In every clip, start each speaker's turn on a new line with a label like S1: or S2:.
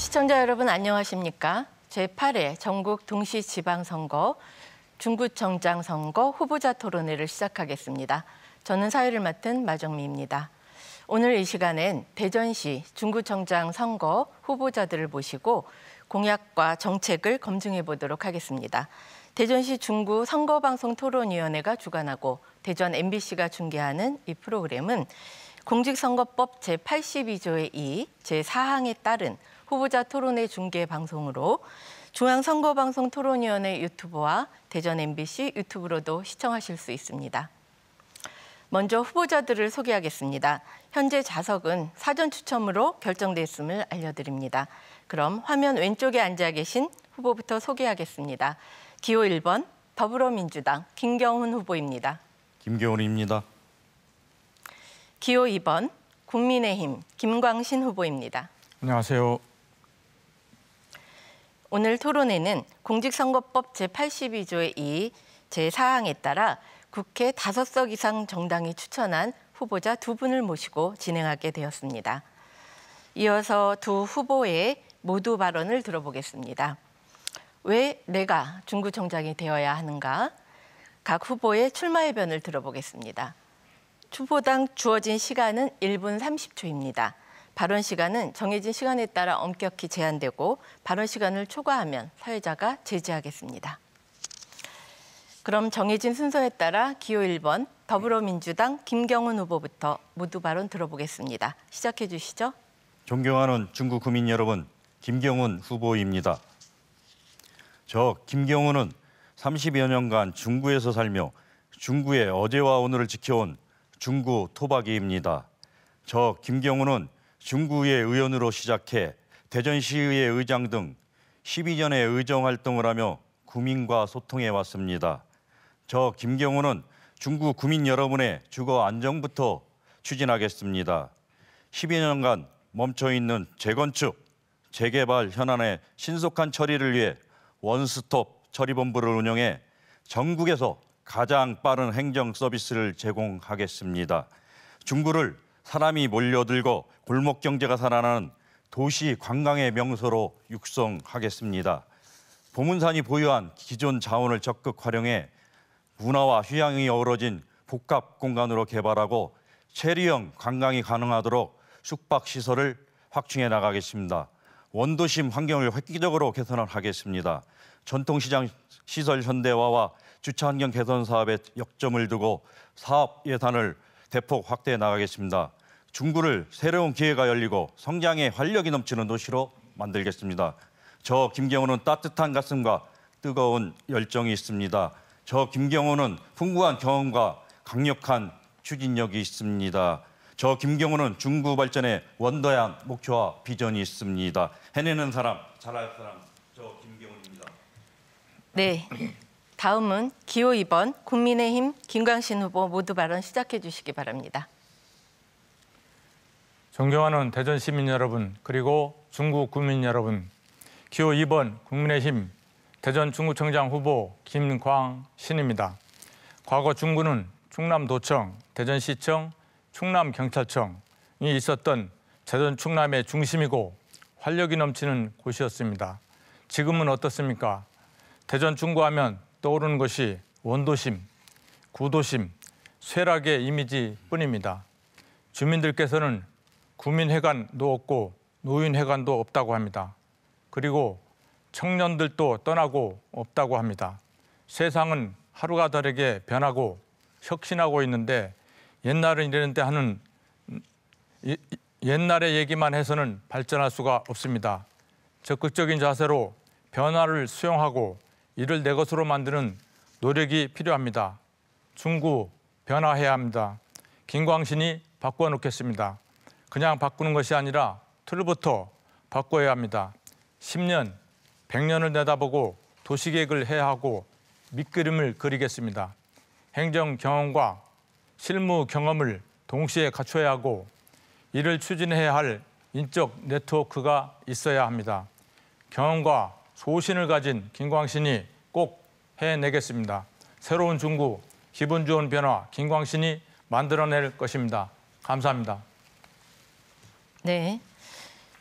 S1: 시청자 여러분 안녕하십니까? 제8회 전국 동시지방선거 중구청장 선거 후보자 토론회를 시작하겠습니다. 저는 사회를 맡은 마정미입니다. 오늘 이 시간엔 대전시 중구청장 선거 후보자들을 모시고 공약과 정책을 검증해 보도록 하겠습니다. 대전시 중구 선거방송 토론위원회가 주관하고 대전 MBC가 중계하는 이 프로그램은 공직선거법 제82조의 2, 제4항에 따른 후보자 토론회 중계 방송으로 중앙선거방송토론위원회 유튜브와 대전 MBC 유튜브로도 시청하실 수 있습니다. 먼저 후보자들을 소개하겠습니다. 현재 좌석은 사전 추첨으로 결정됐음을 알려드립니다. 그럼 화면 왼쪽에 앉아 계신 후보부터 소개하겠습니다. 기호 1번 더불어민주당 김경훈 후보입니다.
S2: 김경훈입니다.
S1: 기호 2번 국민의힘 김광신 후보입니다.
S3: 안녕하세요.
S1: 오늘 토론회는 공직선거법 제82조의 2, 제4항에 따라 국회 5석 이상 정당이 추천한 후보자 2분을 모시고 진행하게 되었습니다. 이어서 두 후보의 모두 발언을 들어보겠습니다. 왜 내가 중구청장이 되어야 하는가? 각 후보의 출마의변을 들어보겠습니다. 후보당 주어진 시간은 1분 30초입니다. 발언 시간은 정해진 시간에 따라 엄격히 제한되고 발언 시간을 초과하면 사회자가 제지하겠습니다. 그럼 정해진 순서에 따라 기호 1번 더불어민주당 김경훈 후보부터 모두 발언 들어보겠습니다. 시작해 주시죠.
S2: 존경하는 중구 구민 여러분, 김경훈 후보입니다. 저 김경훈은 30여 년간 중구에서 살며 중구의 어제와 오늘을 지켜온 중구 토박이입니다. 저 김경훈은 중구의 의원으로 시작해 대전시의회 의장 등 12년의 의정활동을 하며 구민과 소통해 왔습니다. 저 김경훈은 중구 구민 여러분의 주거 안정부터 추진하겠습니다. 12년간 멈춰있는 재건축, 재개발 현안의 신속한 처리를 위해 원스톱 처리본부를 운영해 전국에서 가장 빠른 행정 서비스를 제공하겠습니다. 중구를 사람이 몰려들고 골목 경제가 살아나는 도시 관광의 명소로 육성하겠습니다. 보문산이 보유한 기존 자원을 적극 활용해 문화와 휴양이 어우러진 복합 공간으로 개발하고 체류형 관광이 가능하도록 숙박시설을 확충해 나가겠습니다. 원도심 환경을 획기적으로 개선하겠습니다. 전통시장 시설 현대화와 주차환경 개선 사업에 역점을 두고 사업 예산을 대폭 확대해 나가겠습니다. 중구를 새로운 기회가 열리고 성장의 활력이 넘치는 도시로 만들겠습니다. 저 김경훈은 따뜻한 가슴과 뜨거운 열정이 있습니다. 저 김경훈은 풍부한 경험과 강력한 추진력이 있습니다. 저 김경훈은 중구 발전의 원더한 목표와 비전이 있습니다. 해내는 사람, 잘할 사람, 저 김경훈입니다.
S1: 네, 다음은 기호 2번 국민의힘 김광신 후보 모두 발언 시작해 주시기 바랍니다.
S3: 존경하는 대전 시민 여러분, 그리고 중구 구민 여러분, 기호 2번 국민의힘 대전 중구청장 후보 김광신입니다. 과거 중구는 충남도청, 대전시청, 충남경찰청이 있었던 대전 충남의 중심이고 활력이 넘치는 곳이었습니다. 지금은 어떻습니까? 대전 중구하면 떠오르는 것이 원도심, 구도심, 쇠락의 이미지뿐입니다. 주민들께서는 구민회관도 없고 노인회관도 없다고 합니다. 그리고 청년들도 떠나고 없다고 합니다. 세상은 하루가 다르게 변하고 혁신하고 있는데 옛날은 이랬는데 하는 옛날의 얘기만 해서는 발전할 수가 없습니다. 적극적인 자세로 변화를 수용하고 이를 내 것으로 만드는 노력이 필요합니다. 중구 변화해야 합니다. 김광신이 바꿔놓겠습니다. 그냥 바꾸는 것이 아니라 틀부터 바꿔야 합니다. 10년, 100년을 내다보고 도시계획을 해야 하고 밑그림을 그리겠습니다. 행정 경험과 실무 경험을 동시에 갖춰야 하고 이를 추진해야 할 인적 네트워크가 있어야 합니다. 경험과 소신을 가진 김광신이 꼭 해내겠습니다. 새로운 중구, 기분 좋은 변화, 김광신이 만들어낼 것입니다. 감사합니다.
S1: 네,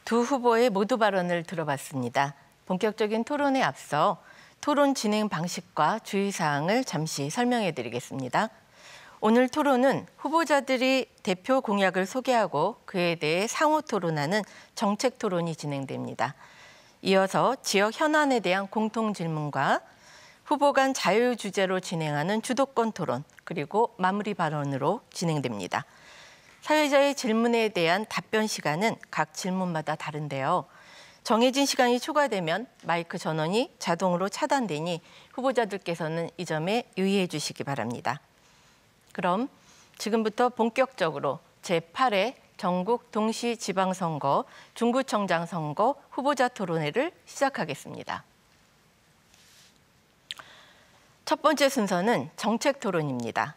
S1: 두 후보의 모두 발언을 들어봤습니다. 본격적인 토론에 앞서 토론 진행 방식과 주의사항을 잠시 설명해 드리겠습니다. 오늘 토론은 후보자들이 대표 공약을 소개하고 그에 대해 상호 토론하는 정책 토론이 진행됩니다. 이어서 지역 현안에 대한 공통 질문과 후보 간 자유 주제로 진행하는 주도권 토론, 그리고 마무리 발언으로 진행됩니다. 사회자의 질문에 대한 답변 시간은 각 질문마다 다른데요. 정해진 시간이 초과되면 마이크 전원이 자동으로 차단되니 후보자들께서는 이 점에 유의해 주시기 바랍니다. 그럼 지금부터 본격적으로 제8회 전국 동시지방선거 중구청장 선거 후보자 토론회를 시작하겠습니다. 첫 번째 순서는 정책 토론입니다.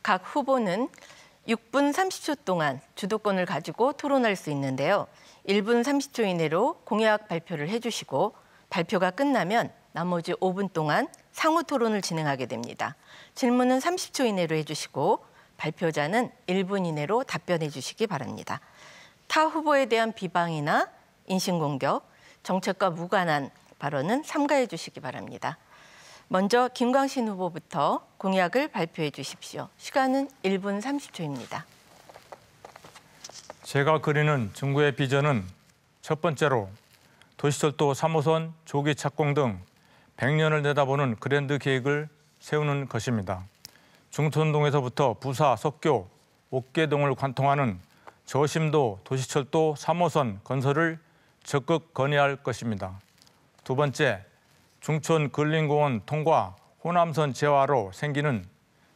S1: 각 후보는 6분 30초 동안 주도권을 가지고 토론할 수 있는데요. 1분 30초 이내로 공약 발표를 해주시고 발표가 끝나면 나머지 5분 동안 상호 토론을 진행하게 됩니다. 질문은 30초 이내로 해주시고 발표자는 1분 이내로 답변해 주시기 바랍니다. 타 후보에 대한 비방이나 인신공격, 정책과 무관한 발언은 삼가해 주시기 바랍니다. 먼저 김광신 후보부터 공약을 발표해 주십시오. 시간은 1분 30초입니다.
S3: 제가 그리는 중구의 비전은 첫 번째로 도시철도 3호선 조기 착공 등 100년을 내다보는 그랜드 계획을 세우는 것입니다. 중촌동에서부터 부사, 석교, 옥계동을 관통하는 저심도 도시철도 3호선 건설을 적극 건의할 것입니다. 두 번째, 중촌 근린공원 통과 호남선 재화로 생기는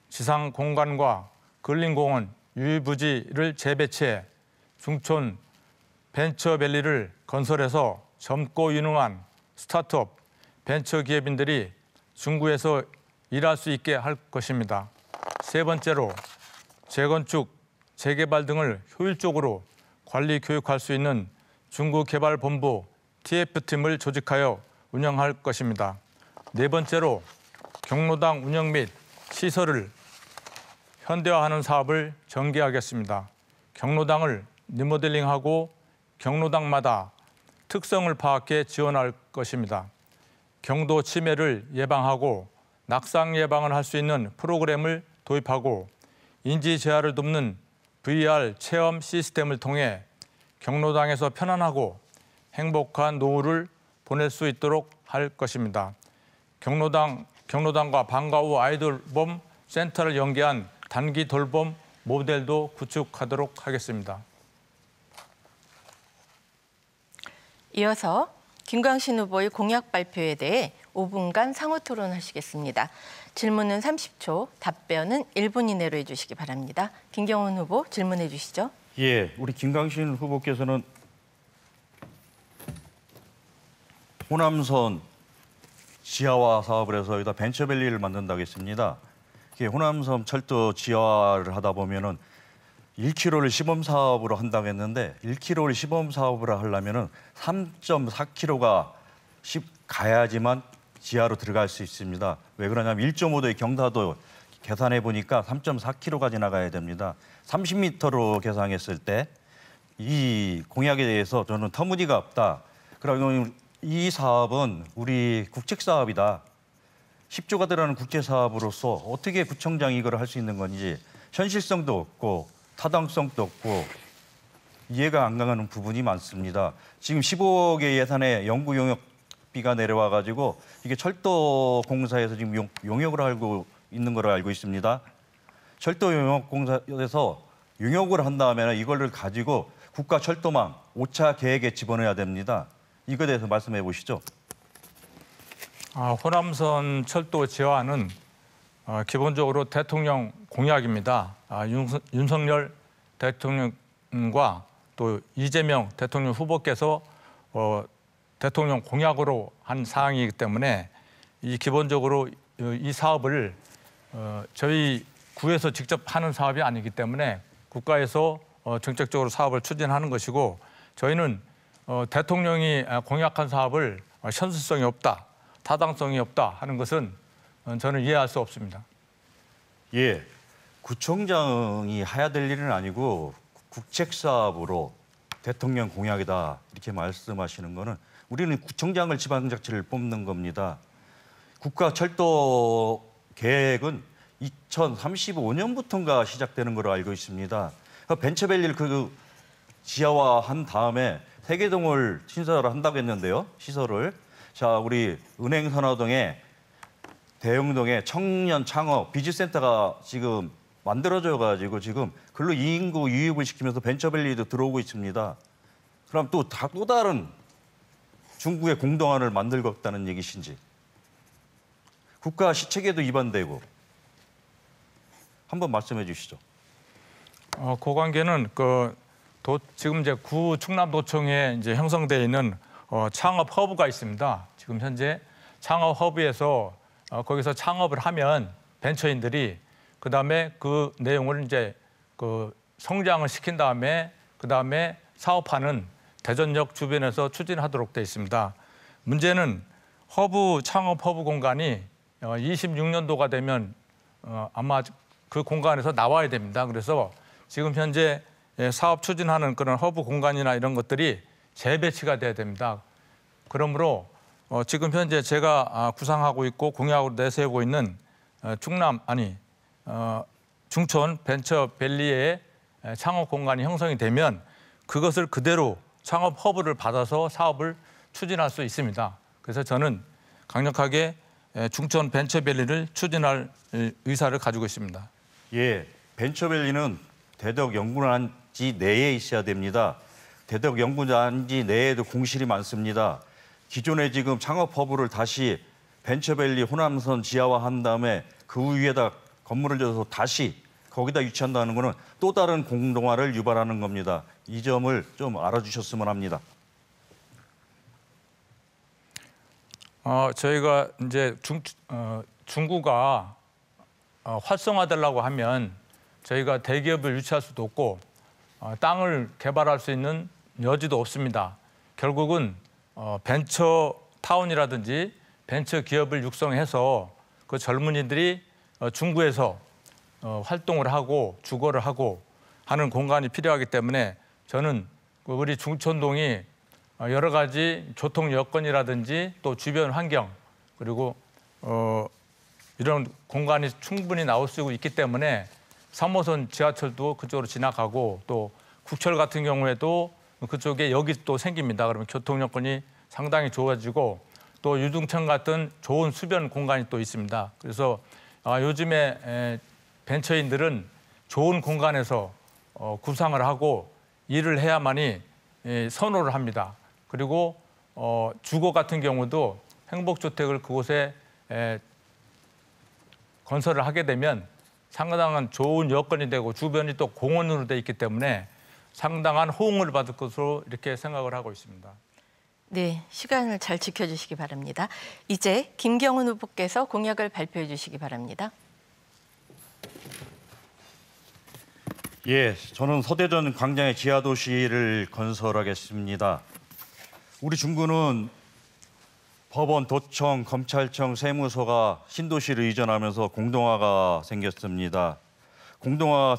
S3: 지상 공간과 근린공원 유의부지를 재배치해 중촌 벤처밸리를 건설해서 젊고 유능한 스타트업 벤처 기업인들이 중구에서 일할 수 있게 할 것입니다. 세 번째로 재건축, 재개발 등을 효율적으로 관리 교육할 수 있는 중구개발본부 TF팀을 조직하여 운영할 것입니다. 네 번째로 경로당 운영 및 시설을 현대화하는 사업을 전개하겠습니다. 경로당을 리모델링하고 경로당마다 특성을 파악해 지원할 것입니다. 경도 침해를 예방하고 낙상 예방을 할 수 있는 프로그램을 도입하고 인지 재활을 돕는 VR 체험 시스템을 통해 경로당에서 편안하고 행복한 노후를 보낼 수 있도록 할 것입니다. 경로당과 방과 후 아이돌봄 센터를 연계한 단기 돌봄 모델도 구축하도록 하겠습니다.
S1: 이어서 김광신 후보의 공약 발표에 대해 5분간 상호 토론하시겠습니다. 질문은 30초, 답변은 1분 이내로 해주시기 바랍니다. 김경훈 후보 질문해 주시죠.
S2: 예, 우리 김광신 후보께서는 호남선 지하화 사업을 해서 여기다 벤처밸리를 만든다고 했습니다. 이게 호남선 철도 지하화를 하다 보면은 1km를 시범 사업으로 한다고 했는데 1km를 시범 사업으로 하려면은 3.4km가 가야지만 지하로 들어갈 수 있습니다. 왜 그러냐면 1.5도의 경사도 계산해 보니까 3.4km가 지나가야 됩니다. 30m로 계산했을 때 이 공약에 대해서 저는 터무니가 없다. 그러면 이 사업은 우리 국책 사업이다. 10조가 들어가는 국제 사업으로서 어떻게 구청장이 이걸 할 수 있는 건지 현실성도 없고 타당성도 없고 이해가 안 가는 부분이 많습니다. 지금 15억의 예산에 연구 용역비가 내려와 가지고 이게 철도 공사에서 지금 용역을 하고 있는 걸로 알고 있습니다. 철도 용역 공사에서 용역을 한 다음에 이걸 가지고 국가 철도망 5차 계획에 집어넣어야 됩니다. 이거에 대해서 말씀해 보시죠.
S3: 호남선 철도 지하화는 기본적으로 대통령 공약입니다. 윤석열 대통령과 또 이재명 대통령 후보께서 대통령 공약으로 한 사항이기 때문에 기본적으로 이 사업을 저희 구에서 직접 하는 사업이 아니기 때문에 국가에서 정책적으로 사업을 추진하는 것이고 저희는 대통령이 공약한 사업을 현실성이 없다, 타당성이 없다 하는 것은 저는 이해할 수 없습니다.
S2: 예, 구청장이 해야 될 일은 아니고 국책 사업으로 대통령 공약이다 이렇게 말씀하시는 거는 우리는 구청장을 지방자치를 뽑는 겁니다. 국가철도 계획은 2035년부터인가 시작되는 걸로 알고 있습니다. 벤처밸리를 그 지하화한 다음에 세계동을 신설을 한다고 했는데요. 시설을. 자, 우리 은행선화동에 대흥동에 청년 창업 비즈센터가 지금 만들어져 가지고 지금 글로 인구 유입을 시키면서 벤처밸리도 들어오고 있습니다. 그럼 또 다른 중국의 공동화를 만들겠다는 얘기신지. 국가 시책에도 위반되고. 한번 말씀해 주시죠.
S3: 그 관계는 지금 이제 구 충남도청에 이제 형성되어 있는 창업 허브가 있습니다. 지금 현재 창업 허브에서 거기서 창업을 하면 벤처인들이 그다음에 그 내용을 이제 성장을 시킨 다음에 그다음에 사업하는 대전역 주변에서 추진하도록 되어 있습니다. 문제는 창업 허브 공간이 26년도가 되면 아마 그 공간에서 나와야 됩니다. 그래서 지금 현재 사업 추진하는 그런 허브 공간이나 이런 것들이 재배치가 돼야 됩니다. 그러므로 지금 현재 제가 구상하고 있고 공약으로 내세우고 있는 중촌 벤처밸리의 창업 공간이 형성이 되면 그것을 그대로 창업 허브를 받아서 사업을 추진할 수 있습니다. 그래서 저는 강력하게 중촌 벤처밸리를 추진할 의사를 가지고 있습니다.
S2: 예, 벤처밸리는 대덕 연구단지 내에 있어야 됩니다. 대덕 연구단지 내에도 공실이 많습니다. 기존에 지금 창업 허브를 다시 벤처밸리 호남선 지하화한 다음에 그 위에다 건물을 지어서 다시 거기다 유치한다는 것은 또 다른 공동화를 유발하는 겁니다. 이 점을 좀 알아주셨으면 합니다.
S3: 저희가 이제 중구가 활성화되려고 하면 저희가 대기업을 유치할 수도 없고 땅을 개발할 수 있는 여지도 없습니다. 결국은 벤처타운이라든지 벤처 기업을 육성해서 그 젊은이들이 중구에서 활동을 하고 주거를 하고 하는 공간이 필요하기 때문에 저는 우리 중촌동이 여러 가지 교통 여건이라든지 또 주변 환경 그리고 이런 공간이 충분히 나올 수 있기 때문에 3호선 지하철도 그쪽으로 지나가고 또 국철 같은 경우에도 그쪽에 여기 또 생깁니다. 그러면 교통 여건이 상당히 좋아지고 또 유등천 같은 좋은 수변 공간이 또 있습니다. 그래서 요즘에 벤처인들은 좋은 공간에서 구상을 하고 일을 해야만이 선호를 합니다. 그리고 주거 같은 경우도 행복주택을 그곳에 건설을 하게 되면 상당한 좋은 여건이 되고 주변이 또 공원으로 돼 있기 때문에 상당한 호응을 받을 것으로 이렇게 생각을 하고 있습니다.
S1: 네, 시간을 잘 지켜주시기 바랍니다. 이제 김경훈 후보께서 공약을 발표해 주시기 바랍니다.
S2: 예, 저는 서대전 광장에 지하도시를 건설하겠습니다. 우리 중구는 법원, 도청, 검찰청, 세무서가 신도시를 이전하면서 공동화가 생겼습니다. 공동화가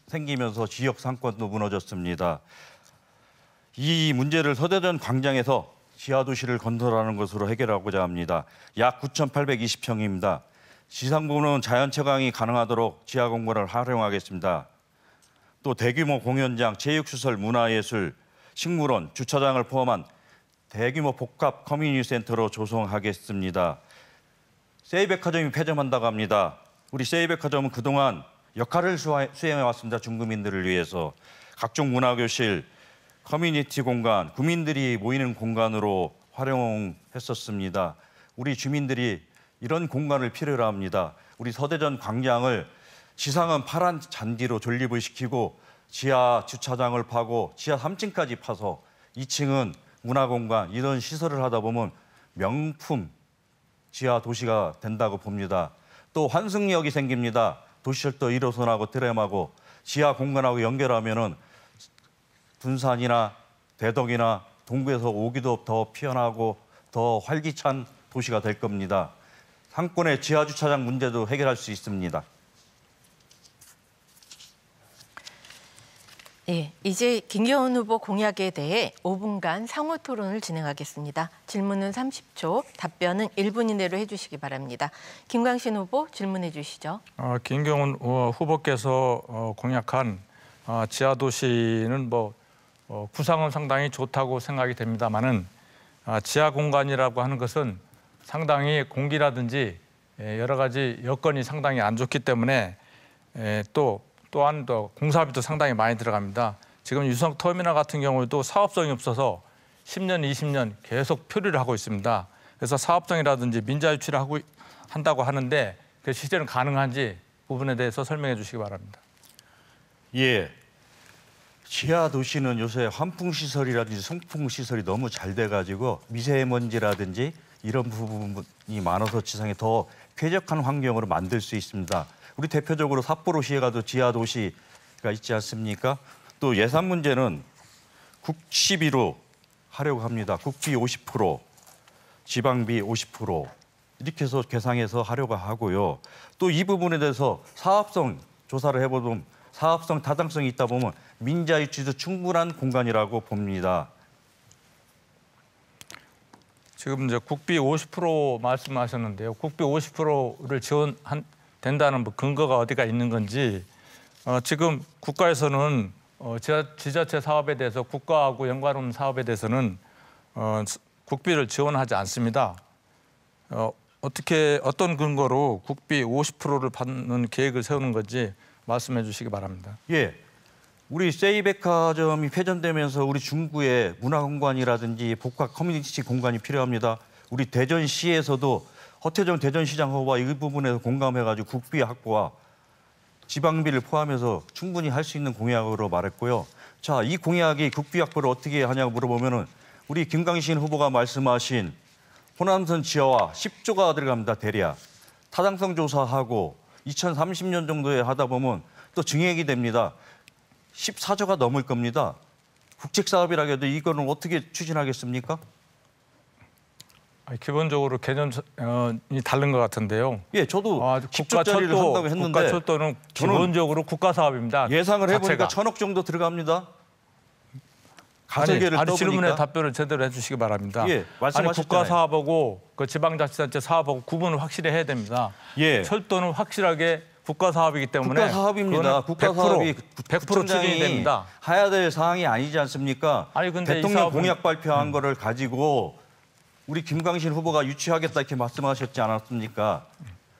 S2: 생기면서 지역 상권도 무너졌습니다. 이 문제를 서대전 광장에서 지하도시를 건설하는 것으로 해결하고자 합니다. 약 9,820평입니다. 지상부는 자연채광이 가능하도록 지하공간을 활용하겠습니다. 또 대규모 공연장, 체육시설, 문화예술, 식물원, 주차장을 포함한 대규모 복합 커뮤니티 센터로 조성하겠습니다. 세이백화점이 폐점한다고 합니다. 우리 세이백화점은 그동안 역할을 수행해왔습니다. 중구민들을 위해서. 각종 문화교실, 커뮤니티 공간, 구민들이 모이는 공간으로 활용했었습니다. 우리 주민들이 이런 공간을 필요로 합니다. 우리 서대전 광장을 지상은 파란 잔디로 존립을 시키고 지하 주차장을 파고 지하 3층까지 파서 2층은 문화공간 이런 시설을 하다 보면 명품 지하 도시가 된다고 봅니다. 또 환승역이 생깁니다. 도시철도 1호선하고 트램하고 지하 공간하고 연결하면은 둔산이나 대덕이나 동구에서 오기도 더 편하고 더 활기찬 도시가 될 겁니다. 상권의 지하 주차장 문제도 해결할 수 있습니다.
S1: 예, 이제 김경훈 후보 공약에 대해 5분간 상호 토론을 진행하겠습니다. 질문은 30초, 답변은 1분 이내로 해주시기 바랍니다. 김광신 후보 질문해 주시죠.
S3: 김경훈 후보께서 공약한 지하도시는 구상은 상당히 좋다고 생각이 됩니다만은 지하 공간이라고 하는 것은 상당히 공기라든지 여러 가지 여건이 상당히 안 좋기 때문에 또한 공사비도 상당히 많이 들어갑니다. 지금 유성 터미널 같은 경우에도 사업성이 없어서 10년, 20년 계속 표류를 하고 있습니다. 그래서 사업성이라든지 민자 유치를 한다고 하는데 그 실제는 가능한지 부분에 대해서 설명해 주시기 바랍니다.
S2: 예, 지하 도시는 요새 환풍 시설이라든지 송풍 시설이 너무 잘 돼가지고 미세먼지라든지 이런 부분이 많아서 지상에 더 쾌적한 환경으로 만들 수 있습니다. 우리 대표적으로 삿포로시에가도 지하 도시가 있지 않습니까? 또 예산 문제는 국시비로 하려고 합니다. 국비 50%, 지방비 50% 이렇게 해서 계상해서 하려고 하고요. 또 이 부분에 대해서 사업성 조사를 해보면 사업성 타당성이 있다 보면 민자 유치도 충분한 공간이라고 봅니다.
S3: 지금 이제 국비 50% 말씀하셨는데요. 국비 50%를 된다는 근거가 어디가 있는 건지 지금 국가에서는 지자체 사업에 대해서 국가하고 연관 없는 사업에 대해서는 국비를 지원하지 않습니다. 어떤 근거로 국비 50%를 받는 계획을 세우는 건지 말씀해 주시기 바랍니다.
S2: 예, 우리 세이백화점이 폐전되면서 우리 중구에 문화공간이라든지 복합 커뮤니티 공간이 필요합니다. 우리 대전시에서도 허태정 대전시장 후보와 이 부분에서 공감해가지고 국비 확보와 지방비를 포함해서 충분히 할 수 있는 공약으로 말했고요. 자, 이 공약이 국비 확보를 어떻게 하냐고 물어보면은 우리 김광신 후보가 말씀하신 호남선 지하화 10조가 들어갑니다. 대략 타당성 조사하고 2030년 정도에 하다 보면 또 증액이 됩니다. 14조가 넘을 겁니다. 국책 사업이라 해도 이거는 어떻게 추진하겠습니까?
S3: 기본적으로 개념이 다른 것 같은데요.
S2: 예, 저도 10조짜리를 한다고 했는데
S3: 국가철도는 기본적으로 국가 사업입니다.
S2: 예상을 해보니까
S3: 자체가.
S2: 1,000억 정도 들어갑니다.
S3: 아니,
S2: 떠보니까.
S3: 질문에 답변을 제대로 해주시기 바랍니다.
S2: 예, 말씀하셨잖아요.
S3: 국가 사업하고 그 지방자치단체 사업하고 구분을 확실히 해야 됩니다.
S2: 예.
S3: 철도는 확실하게 국가 사업이기 때문에
S2: 국가 사업입니다. 국가 사업이
S3: 100% 추진이 됩니다.
S2: 해야 될 사항이 아니지 않습니까?
S3: 아니, 근데
S2: 대통령 공약 발표한 거를 가지고 우리 김광신 후보가 유치하겠다 이렇게 말씀하셨지 않았습니까?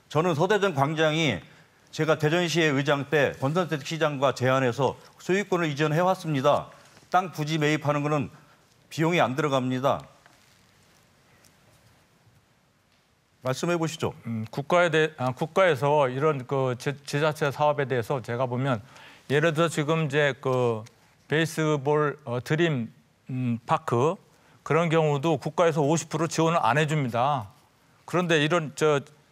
S2: 저는 서대전 광장이 제가 대전시의 의장 때 권선택 시장과 제안해서 소유권을 이전해 왔습니다. 땅 부지 매입하는 거는 비용이 안 들어갑니다. 말씀해 보시죠.
S3: 국가에서 이런 그 지자체 사업에 대해서 제가 보면 예를 들어 지금 이제 그 베이스볼 드림 파크 그런 경우도 국가에서 50% 지원을 안 해줍니다. 그런데 이런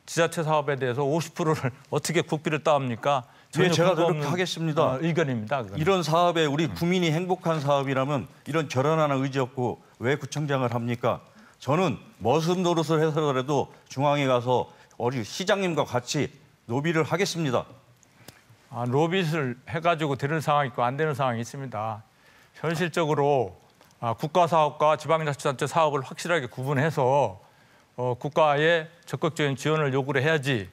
S3: 지자체 사업에 대해서 50%를 어떻게 국비를 따옵니까?
S2: 예, 제가 노력하겠습니다.
S3: 의견입니다. 그건.
S2: 이런 사업에 우리 국민이 행복한 사업이라면 이런 결연한 의지 없고 왜 구청장을 합니까? 저는 머슴 노릇을 해서라도 중앙에 가서 어디 시장님과 같이 로비를 하겠습니다.
S3: 로비를 해가지고 되는 상황이 있고 안 되는 상황이 있습니다. 현실적으로 국가 사업과 지방자치단체 사업을 확실하게 구분해서 국가의 적극적인 지원을 요구를 해야지.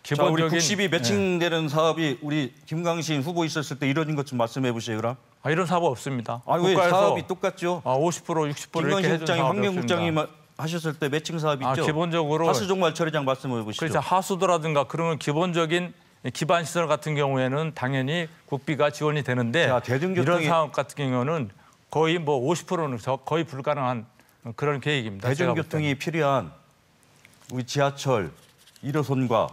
S3: 기본적인
S2: 우리 국시비 매칭되는 사업이 우리 김광신 후보 있었을 때 이루어진 것 좀 말씀해 보세요, 그럼.
S3: 이런 사업 없습니다.
S2: 왜 사업이 똑같죠?
S3: 50%, 60% 이렇게 해준
S2: 김광신
S3: 사업이
S2: 환경국장이
S3: 없습니다.
S2: 하셨을 때 매칭 사업 있죠?
S3: 기본적으로
S2: 하수종말 처리장 말씀해 보시죠.
S3: 그렇죠. 하수도라든가 그러면 기본적인 기반 시설 같은 경우에는 당연히 국비가 지원이 되는데
S2: 자,
S3: 이런 사업 같은 경우는 거의 50%는 거의 불가능한 그런 계획입니다.
S2: 대중교통이 필요한 우리 지하철 1호선과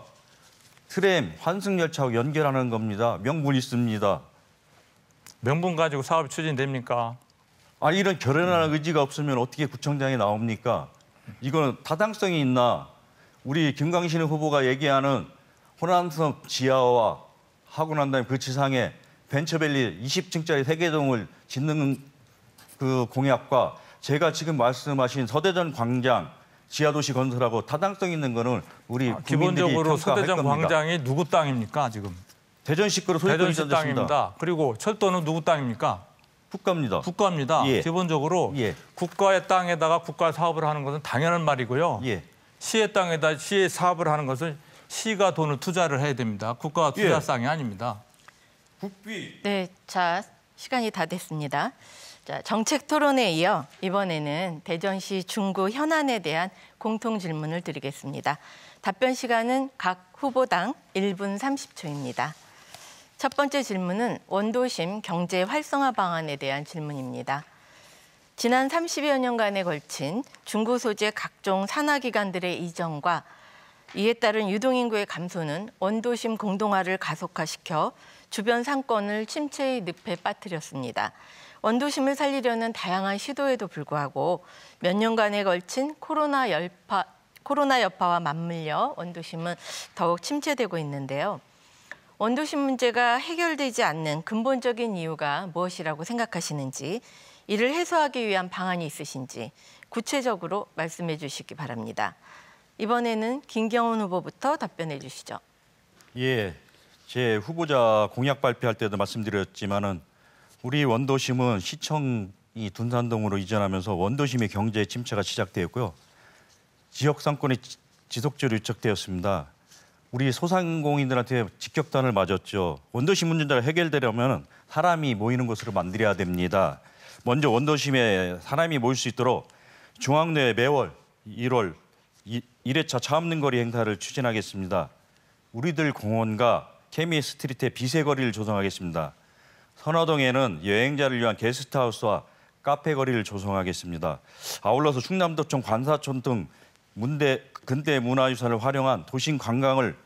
S2: 트램 환승열차하고 연결하는 겁니다. 명분 있습니다.
S3: 명분 가지고 사업이 추진됩니까?
S2: 이런 결연한 의지가 없으면 어떻게 구청장이 나옵니까? 이거는 타당성이 있나? 우리 김광신 후보가 얘기하는 호남선 지하화 하고 난 다음에 그 지상에 벤처밸리 20층짜리 세계동을 짓는 그 공약과 제가 지금 말씀하신 서대전 광장 지하도시 건설하고 타당성 있는 거는 우리 국민들이
S3: 기본적으로
S2: 평가할
S3: 서대전
S2: 겁니다.
S3: 광장이 누구 땅입니까 지금?
S2: 대전시 거로 소유권이
S3: 대전시
S2: 이전됐습니다.
S3: 땅입니다. 그리고 철도는 누구 땅입니까?
S2: 국가입니다.
S3: 국가입니다.
S2: 예.
S3: 기본적으로
S2: 예.
S3: 국가의 땅에다가 국가 사업을 하는 것은 당연한 말이고요.
S2: 예.
S3: 시의 땅에다 시의 사업을 하는 것은 시가 돈을 투자를 해야 됩니다. 국가가 투자상이 아닙니다.
S2: 국비.
S1: 네, 자, 시간이 다 됐습니다. 자, 정책 토론에 이어 이번에는 대전시 중구 현안에 대한 공통 질문을 드리겠습니다. 답변 시간은 각 후보당 1분 30초입니다. 첫 번째 질문은 원도심 경제 활성화 방안에 대한 질문입니다. 지난 30여 년간에 걸친 중구 소재 각종 산하기관들의 이전과 이에 따른 유동인구의 감소는 원도심 공동화를 가속화시켜 주변 상권을 침체의 늪에 빠뜨렸습니다. 원도심을 살리려는 다양한 시도에도 불구하고 몇 년간에 걸친 코로나 여파와 맞물려 원도심은 더욱 침체되고 있는데요. 원도심 문제가 해결되지 않는 근본적인 이유가 무엇이라고 생각하시는지, 이를 해소하기 위한 방안이 있으신지 구체적으로 말씀해 주시기 바랍니다. 이번에는 김경훈 후보부터 답변해 주시죠.
S2: 예, 제 후보자 공약 발표할 때도 말씀드렸지만은 우리 원도심은 시청이 둔산동으로 이전하면서 원도심의 경제 침체가 시작되었고요. 지역 상권이 지속적으로 유착되었습니다. 우리 소상공인들한테 직격탄을 맞았죠. 원도심 문제가 해결되려면 사람이 모이는 곳으로 만들어야 됩니다. 먼저 원도심에 사람이 모일 수 있도록 중앙내에 매월 1월 1회차 차없는거리 행사를 추진하겠습니다. 우리들 공원과 케미 스트리트의 비세거리를 조성하겠습니다. 선화동에는 여행자를 위한 게스트하우스와 카페 거리를 조성하겠습니다. 아울러서 충남도청 관사촌 등 근대 문화유산을 활용한 도심 관광을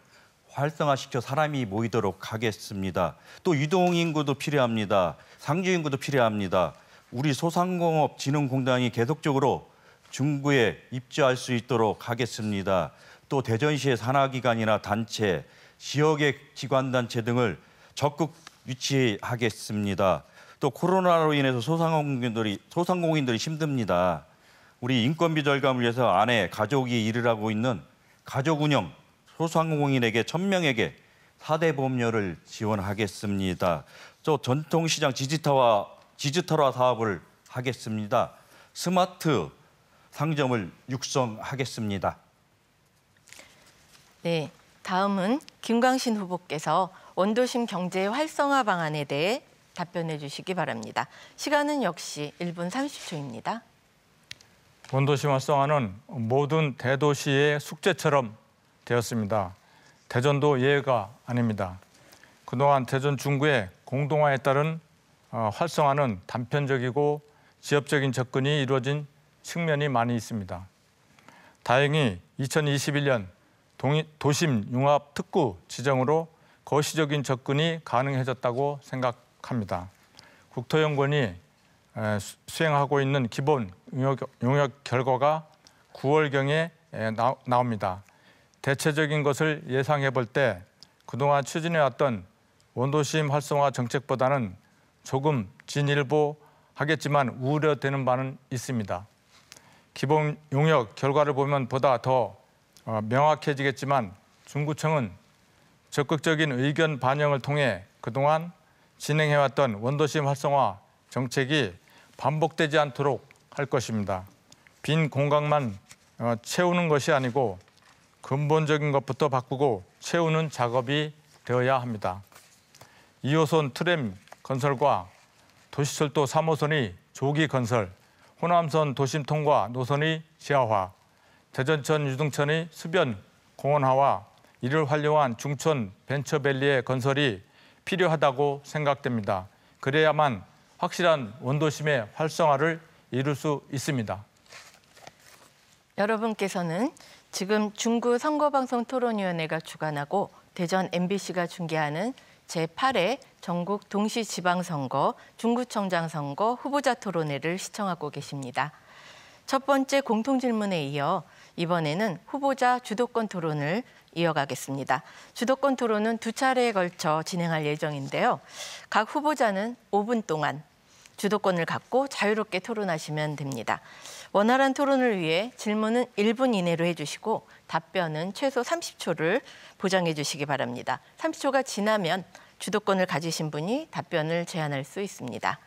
S2: 활성화시켜 사람이 모이도록 하겠습니다. 또 유동인구도 필요합니다. 상주인구도 필요합니다. 우리 소상공업진흥공단이 계속적으로 중구에 입주할 수 있도록 하겠습니다. 또 대전시의 산하기관이나 단체, 지역의 기관단체 등을 적극 유치하겠습니다. 또 코로나로 인해서 소상공인들이 힘듭니다. 우리 인건비 절감을 위해서 아내, 가족이 일을 하고 있는 가족운영 소상공인에게 1,000명에게 4대 보험료를 지원하겠습니다. 또 전통시장 디지털화 사업을 하겠습니다. 스마트 상점을 육성하겠습니다.
S1: 네, 다음은 김광신 후보께서 원도심 경제 활성화 방안에 대해 답변해 주시기 바랍니다. 시간은 역시 1분 30초입니다.
S3: 원도심 활성화는 모든 대도시의 숙제처럼 되었습니다. 대전도 예외가 아닙니다. 그동안 대전 중구의 공동화에 따른 활성화는 단편적이고 지엽적인 접근이 이루어진 측면이 많이 있습니다. 다행히 2021년 도심 융합 특구 지정으로 거시적인 접근이 가능해졌다고 생각합니다. 국토연구원이 수행하고 있는 기본 용역 결과가 9월경에 나옵니다. 대체적인 것을 예상해 볼 때 그동안 추진해왔던 원도심 활성화 정책보다는 조금 진일보하겠지만 우려되는 바는 있습니다. 기본 용역 결과를 보면 보다 더 명확해지겠지만 중구청은 적극적인 의견 반영을 통해 그동안 진행해왔던 원도심 활성화 정책이 반복되지 않도록 할 것입니다. 빈 공간만 채우는 것이 아니고 근본적인 것부터 바꾸고 채우는 작업이 되어야 합니다. 2호선 트램 건설과 도시철도 3호선의 조기 건설, 호남선 도심 통과 노선의 지하화, 대전천 유등천의 수변 공원화와 이를 활용한 중천 벤처밸리의 건설이 필요하다고 생각됩니다. 그래야만 확실한 원도심의 활성화를 이룰 수 있습니다.
S1: 여러분께서는 지금 중구 선거방송토론위원회가 주관하고 대전 MBC가 중계하는 제8회 전국 동시지방선거, 중구청장 선거 후보자 토론회를 시청하고 계십니다. 첫 번째 공통질문에 이어 이번에는 후보자 주도권 토론을 이어가겠습니다. 주도권 토론은 2차례에 걸쳐 진행할 예정인데요. 각 후보자는 5분 동안 주도권을 갖고 자유롭게 토론하시면 됩니다. 원활한 토론을 위해 질문은 1분 이내로 해주시고 답변은 최소 30초를 보장해 주시기 바랍니다. 30초가 지나면 주도권을 가지신 분이 답변을 제안할 수 있습니다.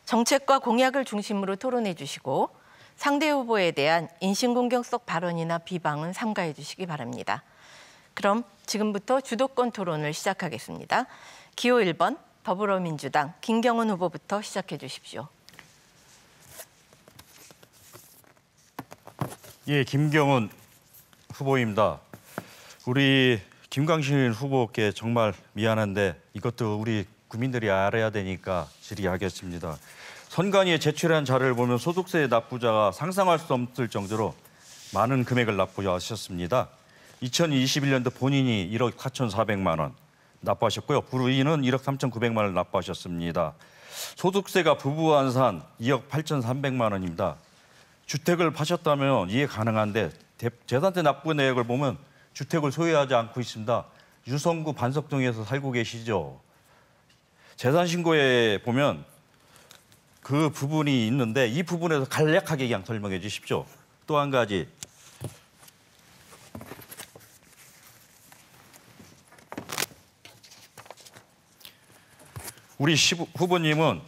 S1: 정책과 공약을 중심으로 토론해 주시고 상대 후보에 대한 인신공격성 발언이나 비방은 삼가해 주시기 바랍니다. 그럼 지금부터 주도권 토론을 시작하겠습니다. 기호 1번 더불어민주당 김경훈 후보부터 시작해 주십시오.
S2: 예, 김경훈 후보입니다. 우리 김광신 후보께 정말 미안한데 이것도 우리 국민들이 알아야 되니까 질의하겠습니다. 선관위에 제출한 자료를 보면 소득세 납부자가 상상할 수 없을 정도로 많은 금액을 납부하셨습니다. 2021년도 본인이 1억 4,400만 원 납부하셨고요. 부인은 1억 3,900만 원을 납부하셨습니다. 소득세가 부부 환산 2억 8,300만 원입니다. 주택을 파셨다면 이해 가능한데 재산세 납부 내역을 보면 주택을 소유하지 않고 있습니다. 유성구 반석동에서 살고 계시죠. 재산신고에 보면 그 부분이 있는데 이 부분에서 간략하게 그냥 설명해 주십시오. 또 한 가지. 우리 후보님은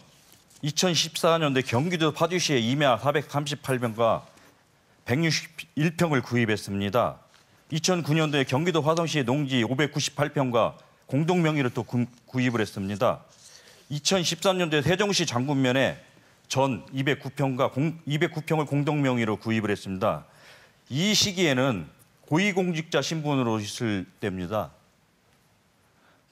S2: 2014년도에 경기도 파주시에 임야 438평과 161평을 구입했습니다. 2009년도에 경기도 화성시에 농지 598평과 공동명의로 또 구입을 했습니다. 2013년도에 세종시 장군면에 전 209평을 공동명의로 구입을 했습니다. 이 시기에는 고위공직자 신분으로 있을 때입니다.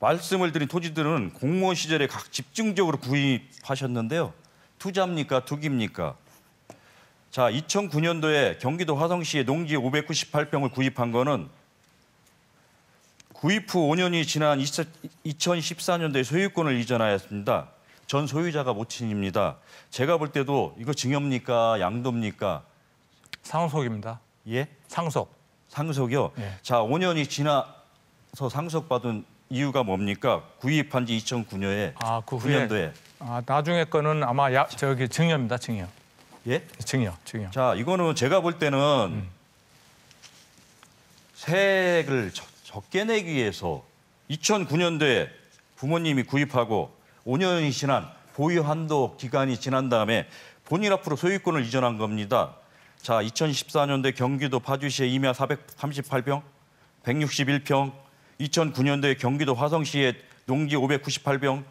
S2: 말씀을 드린 토지들은 공무원 시절에 각 집중적으로 구입하셨는데요. 투자입니까? 투기입니까? 자, 2009년도에 경기도 화성시에 농지 598평을 구입한 거는 구입 후 5년이 지난 2014년도에 소유권을 이전하였습니다. 전 소유자가 모친입니다. 제가 볼 때도 이거 증여입니까? 양도입니까?
S3: 상속입니다.
S2: 예?
S3: 상속.
S2: 상속이요?
S3: 예.
S2: 자, 5년이 지나서 상속받은 이유가 뭡니까? 구입한 지 2009년에
S3: 그 후에
S2: 9년도에.
S3: 나중에 거는 아마 증여입니다. 증여.
S2: 예?
S3: 증여.
S2: 자, 이거는 제가 볼 때는 세액을 적게 내기 위해서 2009년도에 부모님이 구입하고 5년이 지난 보유 한도 기간이 지난 다음에 본인 앞으로 소유권을 이전한 겁니다. 자, 2014년도에 경기도 파주시에 임야 438평, 161평, 2009년도에 경기도 화성시에 농지 598평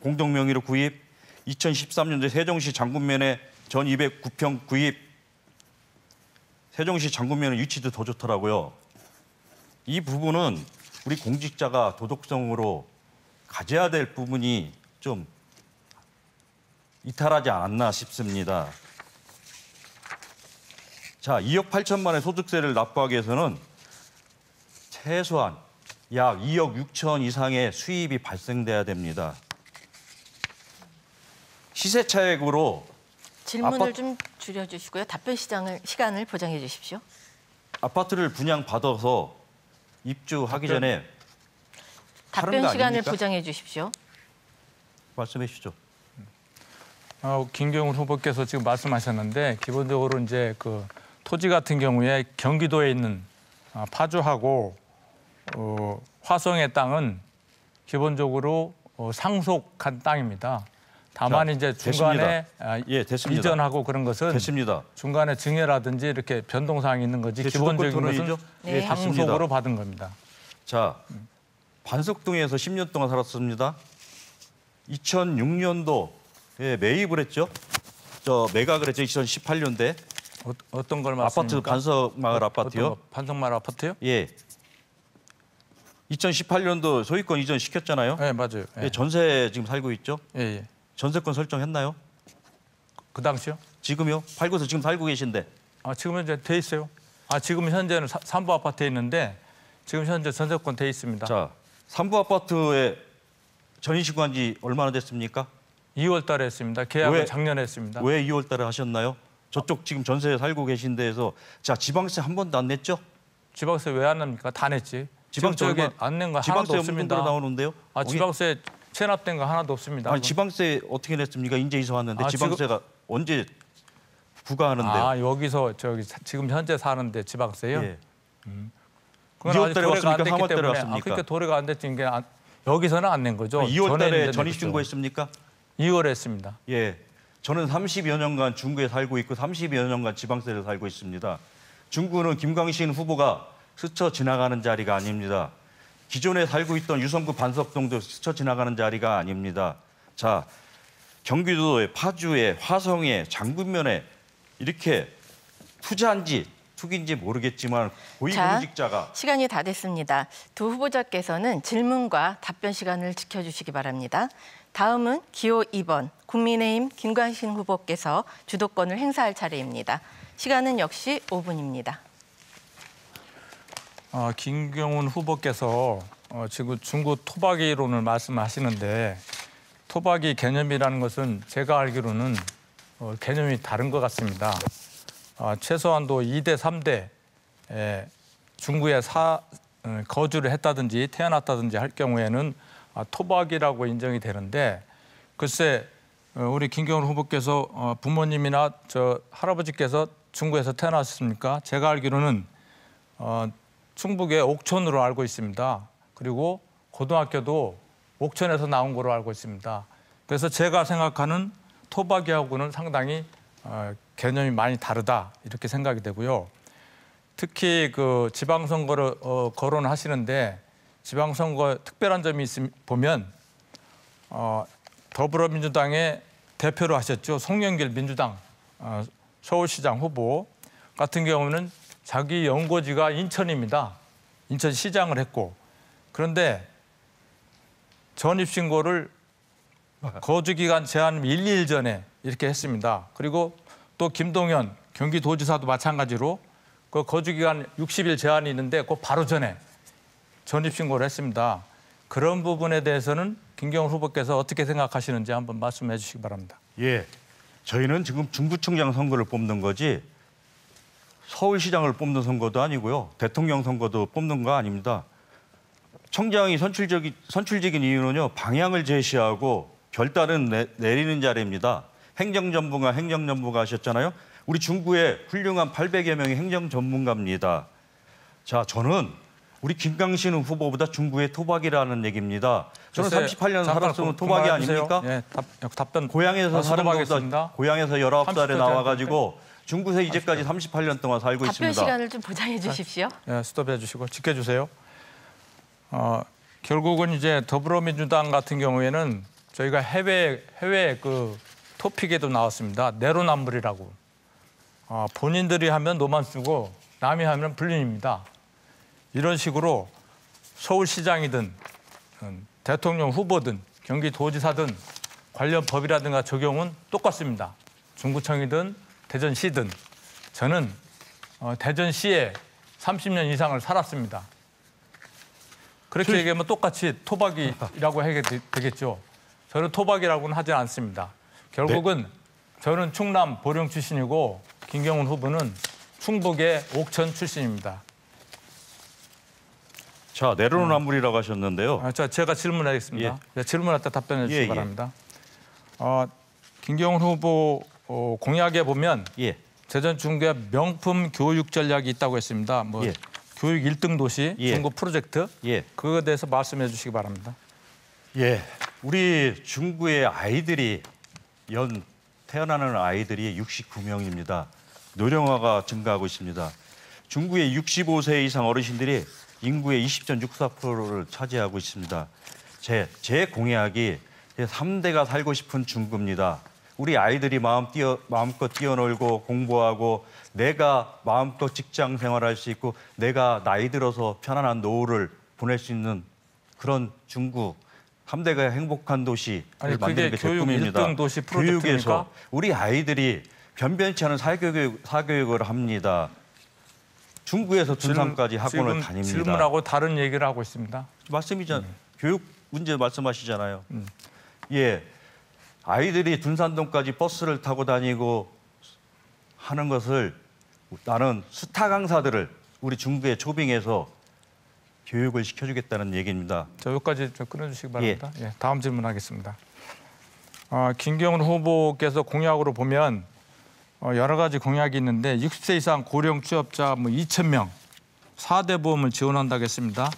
S2: 공동명의로 구입, 2013년도에 세종시 장군면에 전 209평 구입. 세종시 장군면은 위치도 더 좋더라고요. 이 부분은 우리 공직자가 도덕성으로 가져야 될 부분이 좀 이탈하지 않았나 싶습니다. 자, 2억 8천만 원의 소득세를 납부하기 위해서는 최소한 약 2억 6천 이상의 수입이 발생돼야 됩니다. 시세 차익으로
S1: 질문을 좀 줄여주시고요. 답변 시간을 보장해 주십시오.
S2: 아파트를 분양받아서 입주하기 전에
S1: 답변 시간을
S2: 아닙니까?
S1: 보장해 주십시오.
S2: 말씀해 주시죠.
S3: 김경훈 후보께서 지금 말씀하셨는데 기본적으로 이제 그 토지 같은 경우에 경기도에 있는 파주하고 화성의 땅은 기본적으로 상속한 땅입니다. 다만
S2: 자,
S3: 이제 중간에
S2: 예, 됐습니다.
S3: 이전하고 그런 것은
S2: 됐습니다.
S3: 중간에 증여라든지 이렇게 변동사항이 있는 거지 기본적인 것은
S1: 네.
S3: 상속으로 받은 겁니다.
S2: 자, 반석동에서 10년 동안 살았습니다. 2006년도에 매입을 했죠. 매각을 했죠. 2018년도에.
S3: 어떤 걸
S2: 아파트
S3: 말씀입니까?
S2: 반석마을 아파트요.
S3: 반석마을 아파트요?
S2: 예. 2018년도 소유권 이전 시켰잖아요.
S3: 네, 맞아요.
S2: 예, 전세 지금 살고 있죠.
S3: 예.
S2: 전세권 설정했나요?
S3: 그 당시요?
S2: 지금요? 팔고서 지금 살고 계신데.
S3: 지금은 이제 돼 있어요. 지금 현재는 삼부 아파트에 있는데 지금 현재 전세권 돼 있습니다.
S2: 자, 삼부 아파트에 전입신고한 지 얼마나 됐습니까?
S3: 2월 달에 했습니다. 계약은 작년에 했습니다.
S2: 왜 2월 달에 하셨나요? 저쪽 지금 전세 살고 계신 데에서 자, 지방세 한 번도 안 냈죠?
S3: 지방세 왜 안 납니까? 다 냈지. 지방 쪽에 안 낸 거 하나도
S2: 지방세
S3: 없습니다.
S2: 없는 나오는데요?
S3: 지방세 체납된 거 하나도 없습니다.
S2: 아니, 지방세 어떻게 냈습니까? 인제 이사 왔는데 지방세가 언제 부과하는데요?
S3: 여기서 지금 현재 사는데 지방세요?
S2: 예.
S3: 그건
S2: 2월
S3: 아직
S2: 달에
S3: 도래가 안
S2: 왔습니까?
S3: 됐기
S2: 3월 달에
S3: 때문에
S2: 왔습니까?
S3: 그러니까 도래가 안 됐지. 이게 여기서는 안 낸 거죠.
S2: 2월
S3: 전에
S2: 달에
S3: 냈죠.
S2: 전입신고했습니까?
S3: 2월에 했습니다.
S2: 예. 저는 30여 년간 중구에 살고 있고 30여 년간 지방세를 살고 있습니다. 중구는 김광신 후보가 스쳐 지나가는 자리가 아닙니다. 기존에 살고 있던 유성구 반석동도 스쳐 지나가는 자리가 아닙니다. 자, 경기도의 파주에, 화성에, 장군면에 이렇게 투자한지 투기인지 모르겠지만 고위공직자가
S1: 시간이 다 됐습니다. 두 후보자께서는 질문과 답변 시간을 지켜주시기 바랍니다. 다음은 기호 2번 국민의힘 김광신 후보께서 주도권을 행사할 차례입니다. 시간은 역시 5분입니다.
S3: 김경훈 후보께서 지금 중구 토박이론을 말씀하시는데 토박이 개념이라는 것은 제가 알기로는 개념이 다른 것 같습니다. 최소한도 2대, 3대 중구에 거주를 했다든지 태어났다든지 할 경우에는 토박이라고 인정이 되는데 글쎄 우리 김경훈 후보께서 부모님이나 저 할아버지께서 중구에서 태어나셨습니까? 제가 알기로는 충북의 옥천으로 알고 있습니다. 그리고 고등학교도 옥천에서 나온 거로 알고 있습니다. 그래서 제가 생각하는 토박이하고는 상당히 개념이 많이 다르다 이렇게 생각이 되고요. 특히 그 지방선거를 거론하시는데 지방선거 특별한 점이 보면 더불어민주당의 대표로 하셨죠. 송영길 민주당 서울시장 후보 같은 경우는 자기 연고지가 인천입니다. 인천시장을 했고 그런데 전입신고를 거주기간 제한 1일 전에 이렇게 했습니다. 그리고 또 김동연 경기도지사도 마찬가지로 그 거주기간 60일 제한이 있는데 그 바로 전에 전입신고를 했습니다. 그런 부분에 대해서는 김경훈 후보께서 어떻게 생각하시는지 한번 말씀해 주시기 바랍니다.
S2: 예, 저희는 지금 중구청장 선거를 뽑는 거지 서울시장을 뽑는 선거도 아니고요. 대통령 선거도 뽑는 거 아닙니다. 청장이 선출직인 이유는요. 방향을 제시하고 결단은 내리는 자리입니다. 행정전문가 하셨잖아요. 우리 중구에 훌륭한 800여 명의 행정전문가입니다. 자, 저는 우리 김광신 후보보다 중구의 토박이라는 얘기입니다. 저는 38년 살았으면 토박이 아닙니까?
S3: 예, 답변
S2: 고향에서 사는 것보다 고향에서 19살에 나와가지고 중구에 이제까지 38년 동안 살고
S1: 답변
S2: 있습니다.
S1: 시간을 좀 보장해 주십시오.
S3: 예, 스톱해 주시고 지켜주세요. 결국은 이제 더불어민주당 같은 경우에는 저희가 해외 그 토픽에도 나왔습니다. 내로남불이라고. 본인들이 하면 노만 쓰고 남이 하면 불륜입니다. 이런 식으로 서울시장이든 대통령 후보든 경기도지사든 관련 법이라든가 적용은 똑같습니다. 중구청이든 대전시든 저는 대전시에 30년 이상을 살았습니다. 그렇게 얘기하면 똑같이 토박이라고 하게 되겠죠. 저는 토박이라고는 하지 않습니다. 결국은 저는 충남 보령 출신이고 김경훈 후보는 충북의 옥천 출신입니다.
S2: 자, 내로남불이라고 하셨는데요.
S3: 제가 질문하겠습니다.
S2: 예.
S3: 질문할 때 답변해 주시기
S2: 예.
S3: 바랍니다. 김경훈 후보 공약에 보면
S2: 예.
S3: 대전 중구에 명품 교육 전략이 있다고 했습니다.
S2: 예.
S3: 교육 1등 도시
S2: 예.
S3: 중구 프로젝트
S2: 예.
S3: 그거에 대해서 말씀해 주시기 바랍니다.
S2: 예, 우리 중구의 아이들이 태어나는 아이들이 69명입니다. 노령화가 증가하고 있습니다. 중구의 65세 이상 어르신들이 인구의 20.64%를 차지하고 있습니다. 제 공약이 3대가 살고 싶은 중구입니다. 우리 아이들이 마음껏 뛰어놀고 공부하고 내가 마음껏 직장 생활할 수 있고 내가 나이 들어서 편안한 노후를 보낼 수 있는 그런 중구 3대가 행복한 도시를 만드는 게 제 꿈입니다.
S3: 1등 도시 프로젝트입니까?
S2: 교육에서 우리 아이들이 변변치 않은 사교육을 합니다. 중구에서 둔산까지 학원을 다닙니다.
S3: 질문하고 다른 얘기를 하고 있습니다.
S2: 맞습니다. 교육 문제 말씀하시잖아요. 예, 아이들이 둔산동까지 버스를 타고 다니고 하는 것을 나는 스타 강사들을 우리 중구에 초빙해서 교육을 시켜주겠다는 얘기입니다.
S3: 여기까지 좀 끊어주시기 바랍니다. 예, 다음 질문하겠습니다. 김경훈 후보께서 공약으로 보면 여러 가지 공약이 있는데 60세 이상 고령 취업자 2,000명 4대 보험을 지원한다고 했습니다.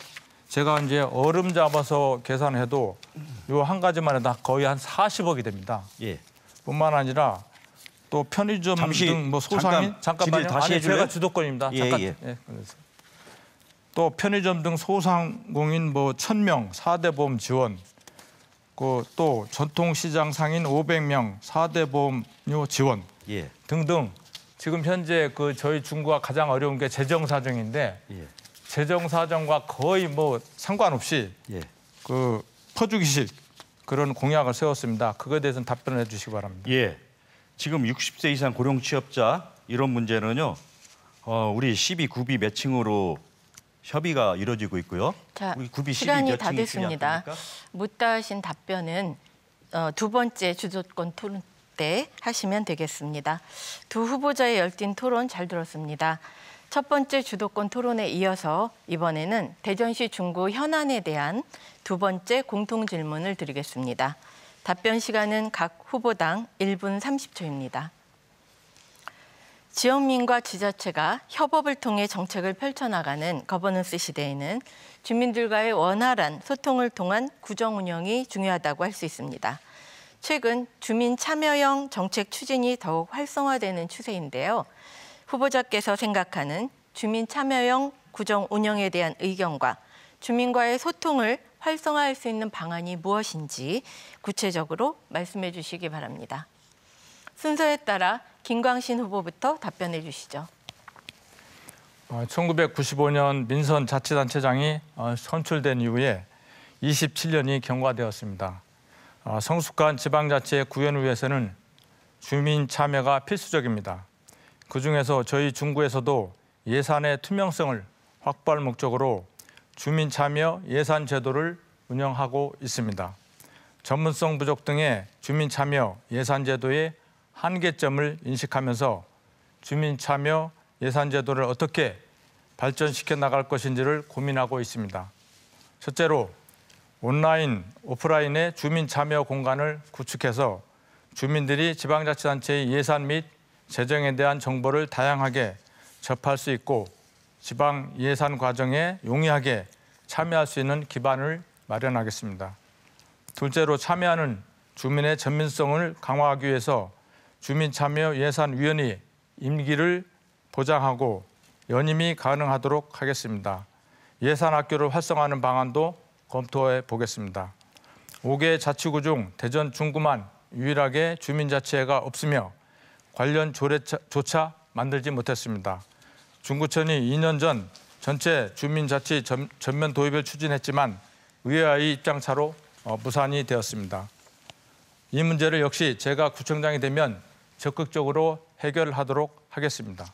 S3: 제가 이제 얼음 잡아서 계산해도 요 한 가지만 해도 거의 한 40억이 됩니다.
S2: 예.
S3: 뿐만 아니라 또 편의점
S2: 잠시
S3: 등 뭐 소상인
S2: 질의 다시 해줄래요?
S3: 제가 주도권입니다.
S2: 예,
S3: 잠깐.
S2: 예.
S3: 예, 그래서. 또 편의점 등 소상공인 뭐 1,000명 4대 보험 지원, 또 전통시장 상인 500명 4대 보험료 지원
S2: 예.
S3: 등등. 지금 현재 저희 중구가 가장 어려운 게 재정 사정인데
S2: 예.
S3: 재정 사정과 거의 뭐 상관없이
S2: 예.
S3: 퍼주기식 그런 공약을 세웠습니다. 그거에 대해서는 답변해 주시기 바랍니다.
S2: 예. 지금 60세 이상 고령 취업자 이런 문제는요. 우리 12 구비 매칭으로 협의가 이루어지고 있고요.
S1: 자,
S2: 우리 구비 12
S1: 시간이
S2: 매칭이
S1: 다
S2: 있지
S1: 됐습니다.
S2: 않습니까?
S1: 묻다 하신 답변은 두 번째 주도권 토론 때 하시면 되겠습니다. 두 후보자의 열띤 토론 잘 들었습니다. 첫 번째 주도권 토론에 이어서 이번에는 대전시 중구 현안에 대한 두 번째 공통 질문을 드리겠습니다. 답변 시간은 각 후보당 1분 30초입니다. 지역민과 지자체가 협업을 통해 정책을 펼쳐나가는 거버넌스 시대에는 주민들과의 원활한 소통을 통한 구정 운영이 중요하다고 할 수 있습니다. 최근 주민 참여형 정책 추진이 더욱 활성화되는 추세인데요. 후보자께서 생각하는 주민 참여형 구정 운영에 대한 의견과 주민과의 소통을 활성화할 수 있는 방안이 무엇인지 구체적으로 말씀해 주시기 바랍니다. 순서에 따라 김광신 후보부터 답변해 주시죠.
S3: 1995년 민선자치단체장이 선출된 이후에 27년이 경과되었습니다. 성숙한 지방자치의 구현을 위해서는 주민 참여가 필수적입니다. 그중에서 저희 중구에서도 예산의 투명성을 확보할 목적으로 주민 참여 예산 제도를 운영하고 있습니다. 전문성 부족 등의 주민 참여 예산 제도의 한계점을 인식하면서 주민 참여 예산 제도를 어떻게 발전시켜 나갈 것인지를 고민하고 있습니다. 첫째로 온라인, 오프라인의 주민 참여 공간을 구축해서 주민들이 지방자치단체의 예산 및 재정에 대한 정보를 다양하게 접할 수 있고 지방 예산 과정에 용이하게 참여할 수 있는 기반을 마련하겠습니다. 둘째로 참여하는 주민의 전민성을 강화하기 위해서 주민참여예산위원회 임기를 보장하고 연임이 가능하도록 하겠습니다. 예산학교를 활성화하는 방안도 검토해 보겠습니다. 5개 자치구 중 대전 중구만 유일하게 주민자치회가 없으며 관련 조례조차 만들지 못했습니다. 중구청이 2년 전 전체 주민자치 전면 도입을 추진했지만 의회의 입장차로 무산이 되었습니다. 이 문제를 역시 제가 구청장이 되면 적극적으로 해결하도록 하겠습니다.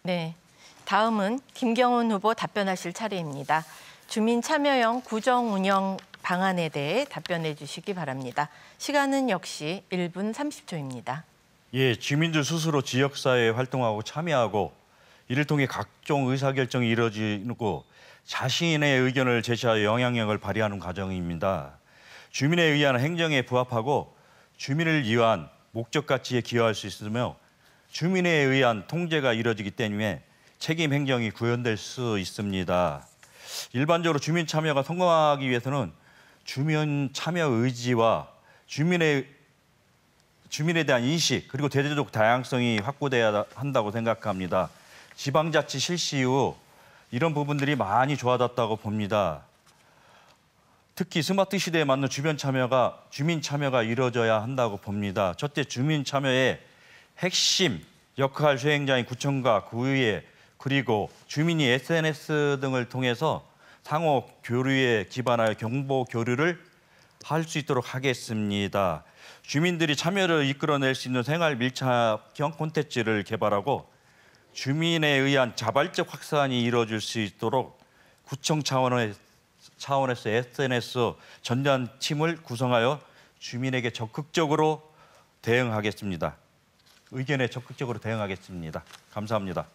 S1: 네, 다음은 김경훈 후보 답변하실 차례입니다. 주민 참여형 구정 운영 방안에 대해 답변해 주시기 바랍니다. 시간은 역시 1분 30초입니다.
S2: 예, 주민들 스스로 지역사회에 활동하고 참여하고 이를 통해 각종 의사결정이 이루어지고 자신의 의견을 제시하여 영향력을 발휘하는 과정입니다. 주민에 의한 행정에 부합하고 주민을 위한 목적가치에 기여할 수 있으며 주민에 의한 통제가 이루어지기 때문에 책임 행정이 구현될 수 있습니다. 일반적으로 주민 참여가 성공하기 위해서는 주민 참여 의지와 주민에 대한 인식 그리고 대대적 다양성이 확보돼야 한다고 생각합니다. 지방자치 실시 이후 이런 부분들이 많이 좋아졌다고 봅니다. 특히 스마트 시대에 맞는 주민 참여가 이루어져야 한다고 봅니다. 첫째, 주민 참여의 핵심 역할 수행자인 구청과 구의회 그리고 주민이 SNS 등을 통해서 상호 교류에 기반하여 정보 교류를 할 수 있도록 하겠습니다. 주민들이 참여를 이끌어낼 수 있는 생활 밀착형 콘텐츠를 개발하고 주민에 의한 자발적 확산이 이루어질 수 있도록 구청 차원에서 SNS 전담팀을 구성하여 주민에게 적극적으로 대응하겠습니다. 의견에 적극적으로 대응하겠습니다. 감사합니다.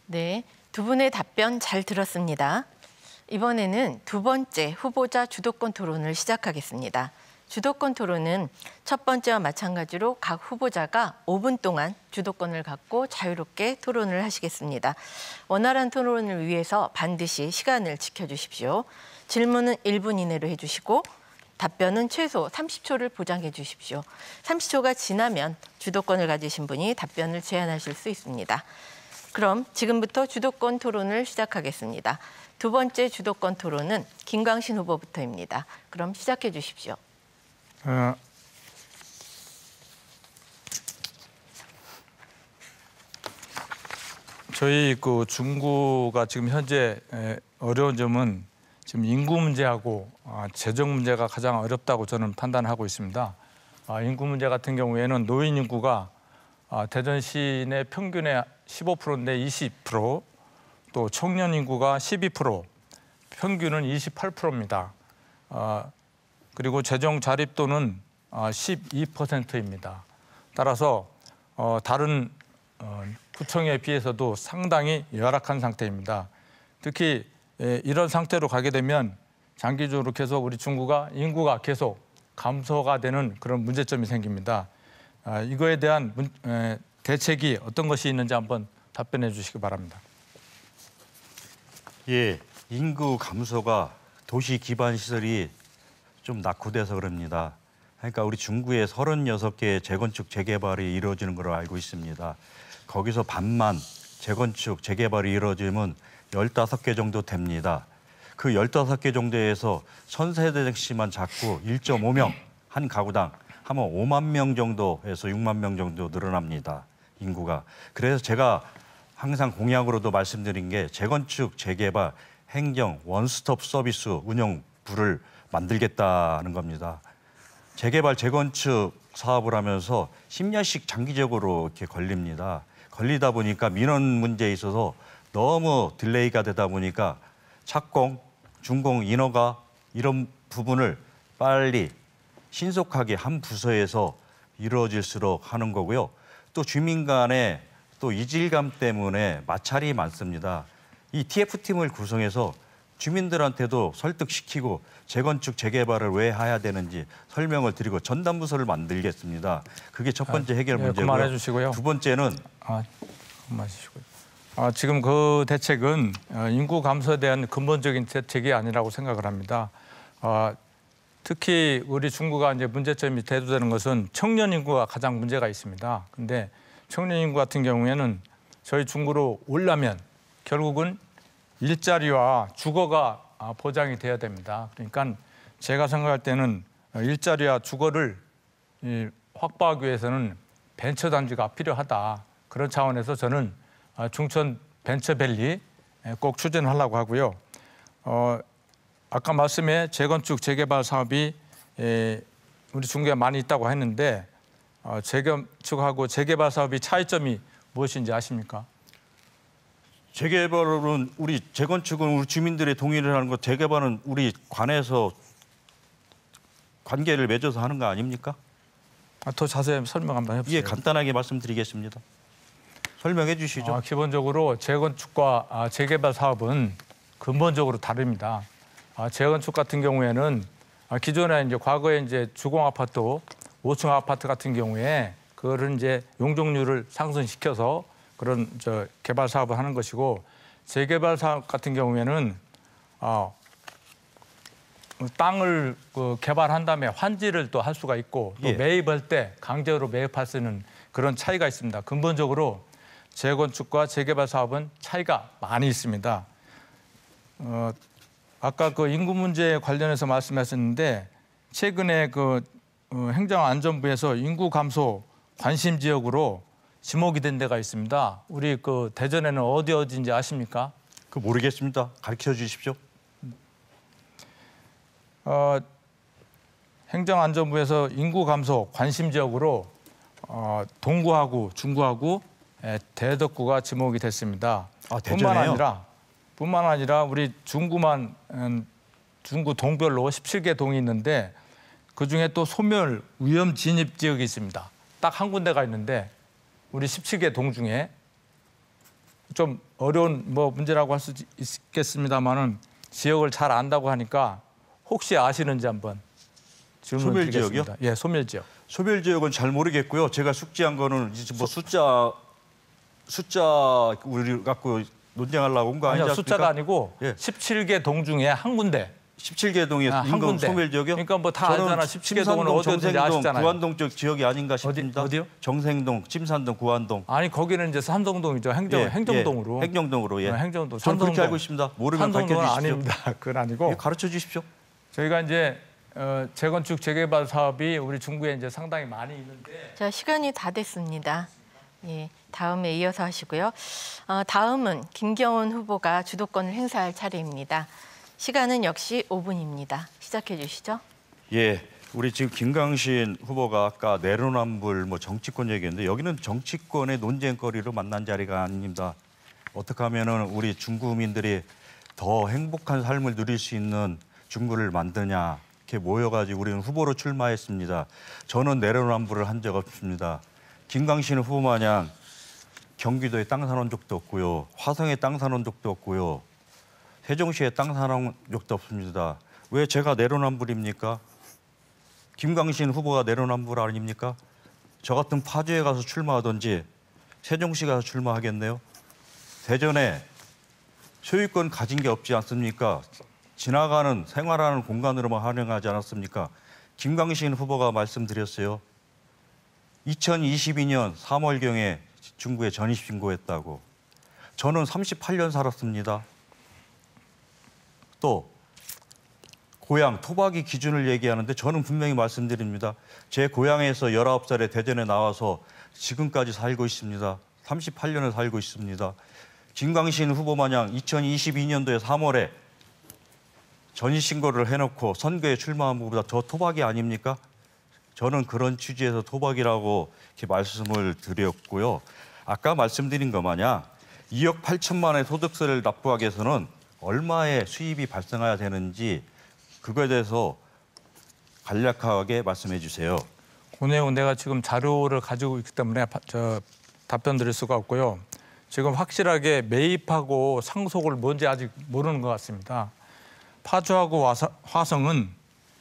S1: 네, 두 분의 답변 잘 들었습니다. 이번에는 두 번째 후보자 주도권 토론을 시작하겠습니다. 주도권 토론은 첫 번째와 마찬가지로 각 후보자가 5분 동안 주도권을 갖고 자유롭게 토론을 하시겠습니다. 원활한 토론을 위해서 반드시 시간을 지켜주십시오. 질문은 1분 이내로 해주시고 답변은 최소 30초를 보장해 주십시오. 30초가 지나면 주도권을 가지신 분이 답변을 제한하실 수 있습니다. 그럼 지금부터 주도권 토론을 시작하겠습니다. 두 번째 주도권 토론은 김광신 후보부터입니다. 그럼 시작해 주십시오.
S3: 저희 그 중구가 지금 현재 어려운 점은 지금 인구 문제하고 재정 문제가 가장 어렵다고 저는 판단하고 있습니다. 인구 문제 같은 경우에는 노인 인구가 대전 시내 평균의 15%인데 20%, 또 청년 인구가 12%, 평균은 28%입니다. 그리고 재정 자립도는 12%입니다. 따라서 다른 구청에 비해서도 상당히 열악한 상태입니다. 특히 이런 상태로 가게 되면 장기적으로 계속 우리 중구가 인구가 계속 감소가 되는 그런 문제점이 생깁니다. 이거에 대한 대책이 어떤 것이 있는지 한번 답변해 주시기 바랍니다.
S2: 예, 인구 감소가 도시 기반 시설이 좀 낙후돼서 그럽니다. 그러니까 우리 중구에 36개의 재건축 재개발이 이루어지는 걸로 알고 있습니다. 거기서 반만 재건축 재개발이 이루어지면 15개 정도 됩니다. 그 15개 정도에서 선세대식만 잡고 1.5명 한 가구당 하면 5만 명 정도에서 6만 명 정도 늘어납니다. 인구가. 그래서 제가 항상 공약으로도 말씀드린 게 재건축 재개발 행정 원스톱 서비스 운영부를 만들겠다는 겁니다. 재개발 재건축 사업을 하면서 10년씩 장기적으로 이렇게 걸립니다. 걸리다 보니까 민원 문제에 있어서 너무 딜레이가 되다 보니까 착공, 준공 인허가 이런 부분을 빨리 신속하게 한 부서에서 이루어질수록 하는 거고요. 또 주민 간의 또 이질감 때문에 마찰이 많습니다. 이 TF팀을 구성해서 주민들한테도 설득시키고 재건축 재개발을 왜 해야 되는지 설명을 드리고 전담부서를 만들겠습니다. 그게 첫 번째 해결 문제고요.
S3: 그만해 주시고요.
S2: 두 번째는
S3: 그만 주시고요. 지금 그 대책은 인구 감소에 대한 근본적인 대책이 아니라고 생각을 합니다. 특히 우리 중구가 이제 문제점이 대두되는 것은 청년 인구가 가장 문제가 있습니다. 근데 청년 인구 같은 경우에는 저희 중구로 오려면 결국은 일자리와 주거가 보장이 돼야 됩니다. 그러니까 제가 생각할 때는 일자리와 주거를 확보하기 위해서는 벤처단지가 필요하다. 그런 차원에서 저는 중천 벤처밸리 꼭 추진하려고 하고요. 아까 말씀에 재건축 재개발 사업이 우리 중구에 많이 있다고 했는데 재건축하고 재개발 사업이 차이점이 무엇인지 아십니까?
S2: 재개발은 우리 재건축은 우리 주민들의 동의를 하는 거, 재개발은 우리 관에서 관계를 맺어서 하는 거 아닙니까?
S3: 더 자세히 설명 한번 해보세요.
S2: 예, 간단하게 말씀드리겠습니다. 설명해 주시죠.
S3: 기본적으로 재건축과 재개발 사업은 근본적으로 다릅니다. 재건축 같은 경우에는 기존에 이제 과거에 이제 주공 아파트, 5층 아파트 같은 경우에 그거를 이제 용적률을 상승시켜서 그런 개발 사업을 하는 것이고, 재개발 사업 같은 경우에는 땅을 개발한 다음에 환지를 또 할 수가 있고 또 매입할 때 강제로 매입할 수 있는 그런 차이가 있습니다. 근본적으로 재건축과 재개발 사업은 차이가 많이 있습니다. 아까 그 인구 문제에 관련해서 말씀하셨는데 최근에 행정안전부에서 인구 감소 관심 지역으로 지목이 된 데가 있습니다. 우리 그 대전에는 어디인지 아십니까?
S2: 그 모르겠습니다. 가르쳐 주십시오.
S3: 행정안전부에서 인구 감소 관심 지역으로 동구하고 중구하고 대덕구가 지목이 됐습니다. 뿐만 아니라 우리 중구만 중구 동별로 17개 동이 있는데 그중에 또 소멸 위험 진입 지역이 있습니다. 딱 한 군데가 있는데 우리 17개 동 중에 좀 어려운 문제라고 할 수 있겠습니다만은 지역을 잘 안다고 하니까 혹시 아시는지 한번 질문드리겠습니다.
S2: 소멸지역이요?
S3: 예, 소멸지역.
S2: 소멸지역은 잘 모르겠고요. 제가 숙지한 거는 이제 뭐 숫자 우리 갖고 논쟁하려고 온 거 아니지
S3: 아니요,
S2: 않습니까?
S3: 숫자가 아니고
S2: 예.
S3: 17개 동 중에 한 군데.
S2: 17개 동의
S3: 한
S2: 인근
S3: 군데.
S2: 소멸지역이요?
S3: 그러니까 뭐 다 알잖아. 17개 동은 어디 어딘지
S2: 정생동,
S3: 아시잖아요.
S2: 구안동 쪽 지역이 아닌가 싶습니다.
S3: 어디요?
S2: 정생동, 침산동, 구안동.
S3: 아니 거기는 이제 삼성동이죠.
S2: 예,
S3: 행정동으로.
S2: 예, 행정동으로. 예.
S3: 행정동.
S2: 저는 그렇게
S3: 삼성동.
S2: 알고 있습니다. 모르면
S3: 삼성동은
S2: 밝혀주십시오.
S3: 아닙니다. 그건 아니고.
S2: 예, 가르쳐 주십시오.
S3: 저희가 이제 재건축 재개발 사업이 우리 중구에 이제 상당히 많이 있는데.
S1: 자, 시간이 다 됐습니다. 예, 다음에 이어서 하시고요. 다음은 김경훈 후보가 주도권을 행사할 차례입니다. 시간은 역시 5분입니다. 시작해 주시죠.
S2: 예, 우리 지금 김강신 후보가 아까 내로남불 뭐 정치권 얘기했는데 여기는 정치권의 논쟁거리로 만난 자리가 아닙니다. 어떻게 하면은 우리 중구민들이 더 행복한 삶을 누릴 수 있는 중구를 만드냐 이렇게 모여가지고 우리는 후보로 출마했습니다. 저는 내로남불을 한 적 없습니다. 김강신 후보 마냥 경기도에 땅 사놓은 적도 없고요, 화성에 땅 사놓은 적도 없고요, 세종시에 땅 사놓은 적도 없습니다. 왜 제가 내로남불입니까? 김강신 후보가 내로남불 아닙니까? 저 같은 파주에 가서 출마하든지 세종시 가서 출마하겠네요. 대전에 소유권 가진 게 없지 않습니까? 지나가는 생활하는 공간으로만 활용하지 않았습니까? 김강신 후보가 말씀드렸어요. 2022년 3월경에 중구에 전입신고했다고. 저는 38년 살았습니다. 또 고향 토박이 기준을 얘기하는데 저는 분명히 말씀드립니다. 제 고향에서 19살에 대전에 나와서 지금까지 살고 있습니다. 38년을 살고 있습니다. 김강신 후보 마냥 2022년도에 3월에 전입신고를 해놓고 선거에 출마한 것보다 더 토박이 아닙니까? 저는 그런 취지에서 토박이라고 이렇게 말씀을 드렸고요. 아까 말씀드린 것 마냥 2억 8천만의 소득세를 납부하기 위해서는 얼마의 수입이 발생해야 되는지 그거에 대해서 간략하게 말씀해 주세요.
S3: 그 내용 내가 지금 자료를 가지고 있기 때문에 답변 드릴 수가 없고요. 지금 확실하게 매입하고 상속을 뭔지 아직 모르는 것 같습니다. 파주하고 화성은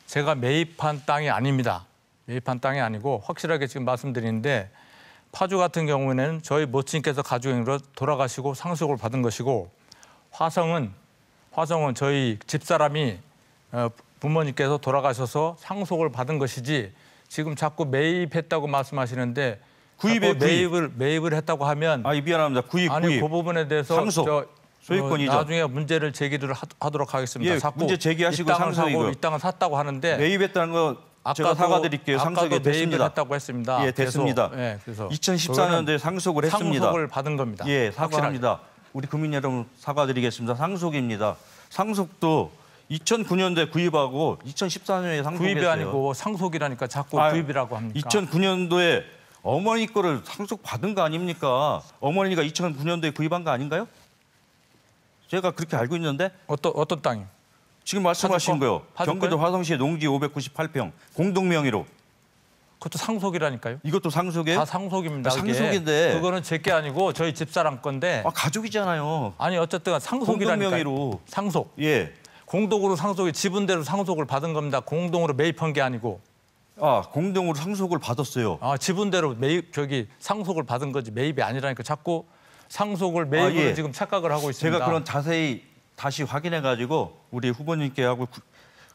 S3: 제가 매입한 땅이 아닙니다. 매입한 땅이 아니고 확실하게 지금 말씀드리는데 파주 같은 경우에는 저희 모친께서 가족행위로 돌아가시고 상속을 받은 것이고 화성은 저희 집사람이 부모님께서 돌아가셔서 상속을 받은 것이지 지금 자꾸 매입했다고 말씀하시는데 매입을 했다고 하면
S2: 미안합니다. 구입.
S3: 그 부분에 대해서
S2: 상속. 소유권이죠.
S3: 나중에 문제를 제기를 하도록 하겠습니다.
S2: 예,
S3: 자꾸
S2: 문제 제기하시고
S3: 이 땅을
S2: 상속이고요.
S3: 사고 이 땅을 샀다고 하는데
S2: 매입했다는 거 제가 사과드릴게요. 상속이
S3: 아까도 매입을
S2: 됐습니다.
S3: 했다고 했습니다.
S2: 예, 됐습니다.
S3: 그래서
S2: 2014년도에 상속을 했습니다.
S3: 상속을 받은 겁니다.
S2: 예, 사과합니다. 우리 국민 여러분 사과드리겠습니다. 상속입니다. 상속도 2009년도에 구입하고 2014년에 상속했어요.
S3: 구입이 아니고 상속이라니까 자꾸 구입이라고 합니까?
S2: 2009년도에 어머니 거를 상속받은 거 아닙니까? 어머니가 2009년도에 구입한 거 아닌가요? 제가 그렇게 알고 있는데.
S3: 어떤 땅이요?
S2: 지금 말씀하신 거요. 경기도 화성시의 농지 598평 공동 명의로.
S3: 그것도 상속이라니까요.
S2: 이것도 상속이에요?
S3: 다 상속입니다.
S2: 상속인데.
S3: 그거는 제 게 아니고 저희 집사람 건데.
S2: 가족이잖아요.
S3: 아니 어쨌든 상속이라니까요.
S2: 공동 명의로.
S3: 상속.
S2: 예.
S3: 공동으로 상속이 지분대로 상속을 받은 겁니다. 공동으로 매입한 게 아니고.
S2: 공동으로 상속을 받았어요.
S3: 지분대로 상속을 받은 거지 매입이 아니라니까 자꾸 상속을 매입으로
S2: 예.
S3: 지금 착각을 하고 있습니다.
S2: 제가 그런 자세히 다시 확인해가지고 우리 후보님께 하고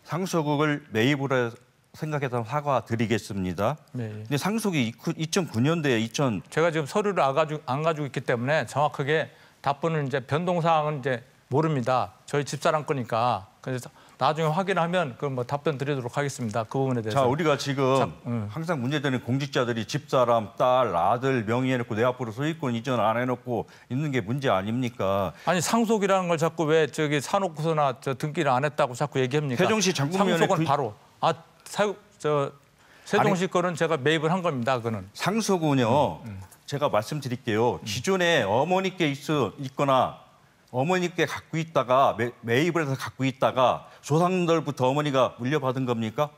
S2: 상속을 매입으로 생각해서 사과드리겠습니다.
S3: 네.
S2: 근데 상속이 2009년도에
S3: 제가 지금 서류를 안 가지고 있기 때문에 정확하게 답변을 이제 변동 사항은 이제 모릅니다. 저희 집사람 거니까. 그래서 나중에 확인하면 그 답변 드리도록 하겠습니다. 그 부분에 대해서.
S2: 자, 우리가 지금 항상 문제되는 공직자들이 집사람, 딸, 아들 명의해놓고 내 앞으로 소유권 이전 안 해놓고 있는 게 문제 아닙니까?
S3: 아니 상속이라는 걸 자꾸 왜 사놓고서나 등기를 안 했다고 자꾸 얘기합니까?
S2: 세종시 장군면에
S3: 상속은 바로 세종시 거는 제가 매입을 한 겁니다. 그거는.
S2: 상속은요. 제가 말씀드릴게요. 기존에 어머니께 있거나 어머니께 갖고 있다가 매입을 해서 갖고 있다가 조상들부터 어머니가 물려받은 겁니까?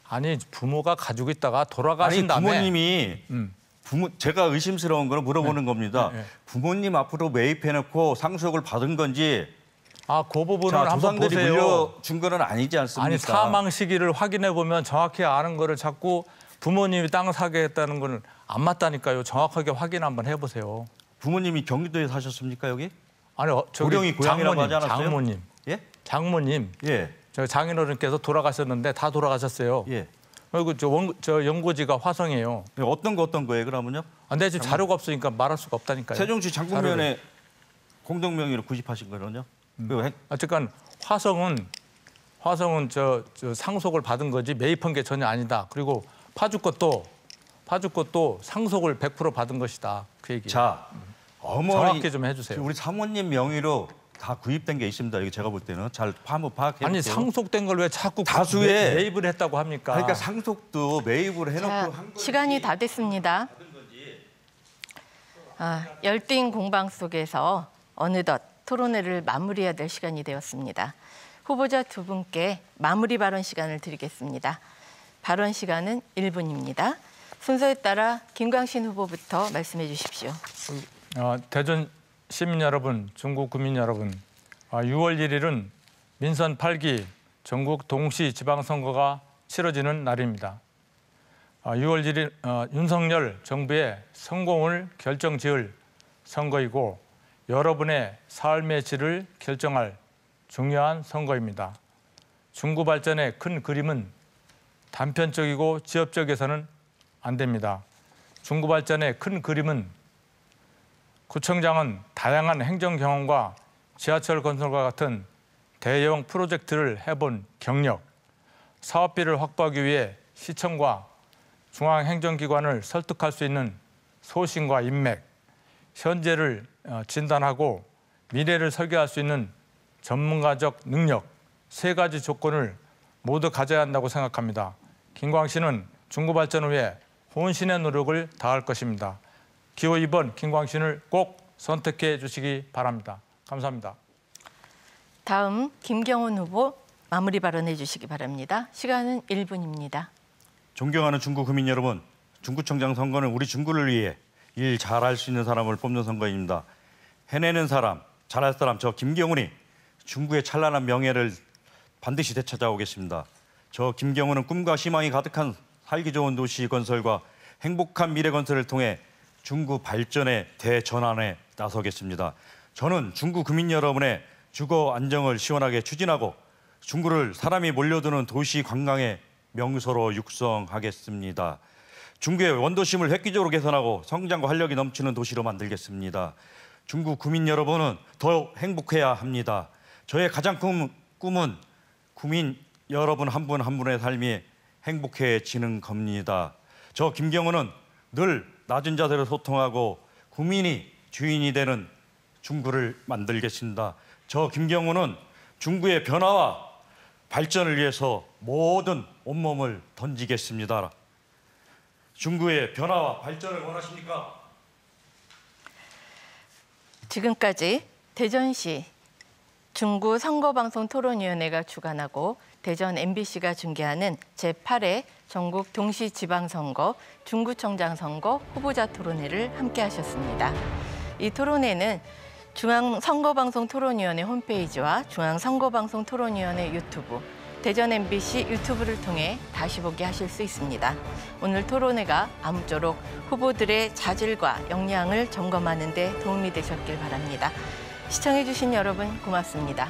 S3: 아니 부모가 가지고 있다가 돌아가신 다음에
S2: 부모님이 제가 의심스러운 거는 물어보는 겁니다. 부모님 앞으로 매입해놓고 상속을 받은 건지
S3: 그 부분은
S2: 자,
S3: 한번
S2: 조상들이
S3: 보세요.
S2: 물려준 거는 아니지 않습니까?
S3: 아니 사망 시기를 확인해 보면 정확히 아는 거를 자꾸 부모님이 땅 사게 했다는 거는 안 맞다니까요. 정확하게 확인 한번 해보세요.
S2: 부모님이 경기도에 사셨습니까 여기?
S3: 아니
S2: 고령이 고향이라고 하지 않았어요?
S3: 장모님,
S2: 예?
S3: 장모님,
S2: 예.
S3: 저 장인어른께서 돌아가셨는데 다 돌아가셨어요.
S2: 예.
S3: 그리고 저 연고지가 화성이에요.
S2: 어떤 거예요 그러면요?
S3: 근데 지금 자료가 없으니까 말할 수가 없다니까요.
S2: 세종시 장군면에 공동명의로 구입하신 거는요?
S3: 어쨌건 화성은 저 상속을 받은 거지 매입한 게 전혀 아니다. 그리고 파주 것도 상속을 100% 받은 것이다. 그 얘기.
S2: 자, 어머니
S3: 정확히 좀 해주세요.
S2: 우리 사모님 명의로 다 구입된 게 있습니다. 이게 제가 볼 때는 잘 한번 파악해
S3: 아니
S2: 볼게요.
S3: 상속된 걸 왜 자꾸
S2: 다수의
S3: 매입을 했다고 합니까?
S2: 그러니까 상속도 매입을 해놓고
S1: 자,
S2: 한 거지.
S1: 시간이 다 됐습니다. 열띤 공방 속에서 어느덧 토론회를 마무리해야 될 시간이 되었습니다. 후보자 두 분께 마무리 발언 시간을 드리겠습니다. 발언 시간은 1분입니다. 순서에 따라 김광신 후보부터 말씀해 주십시오.
S3: 대전 시민 여러분, 중국 국민 여러분, 6월 1일은 민선 8기 전국 동시 지방선거가 치러지는 날입니다. 6월 1일 윤석열 정부의 성공을 결정지을 선거이고 여러분의 삶의 질을 결정할 중요한 선거입니다. 중구 발전의 큰 그림은 단편적이고 지엽적에서는 안 됩니다. 중구 발전의 큰 그림은 구청장은 다양한 행정 경험과 지하철 건설과 같은 대형 프로젝트를 해본 경력, 사업비를 확보하기 위해 시청과 중앙행정기관을 설득할 수 있는 소신과 인맥, 현재를 진단하고 미래를 설계할 수 있는 전문가적 능력, 세 가지 조건을 모두 가져야 한다고 생각합니다. 김광신은 중구 발전을 위해 혼신의 노력을 다할 것입니다. 기호 2번 김광신을 꼭 선택해 주시기 바랍니다. 감사합니다.
S1: 다음 김경훈 후보 마무리 발언해 주시기 바랍니다. 시간은 1분입니다.
S2: 존경하는 중구 구민 여러분, 중구청장 선거는 우리 중구를 위해 일 잘할 수 있는 사람을 뽑는 선거입니다. 해내는 사람, 잘할 사람, 저 김경훈이 중구의 찬란한 명예를 반드시 되찾아오겠습니다. 저 김경훈은 꿈과 희망이 가득한 살기 좋은 도시 건설과 행복한 미래 건설을 통해 중구 발전의 대전환에 나서겠습니다. 저는 중구 구민 여러분의 주거 안정을 시원하게 추진하고 중구를 사람이 몰려드는 도시 관광의 명소로 육성하겠습니다. 중구의 원도심을 획기적으로 개선하고 성장과 활력이 넘치는 도시로 만들겠습니다. 중구 구민 여러분은 더 행복해야 합니다. 저의 가장 큰 꿈은 구민 여러분 한 분 한 분의 삶이 행복해지는 겁니다. 저 김경훈은 늘 낮은 자세로 소통하고 구민이 주인이 되는 중구를 만들겠습니다. 저 김경훈은 중구의 변화와 발전을 위해서 모든 온몸을 던지겠습니다. 중구의 변화와 발전을 원하십니까?
S1: 지금까지 대전시 중구 선거방송 토론위원회가 주관하고 대전 MBC가 중계하는 제8회 전국 동시지방선거 중구청장 선거 후보자 토론회를 함께 하셨습니다. 이 토론회는 중앙선거방송 토론위원회 홈페이지와 중앙선거방송 토론위원회 유튜브, 대전 MBC 유튜브를 통해 다시 보기 하실 수 있습니다. 오늘 토론회가 아무쪼록 후보들의 자질과 역량을 점검하는 데 도움이 되셨길 바랍니다. 시청해주신 여러분 고맙습니다.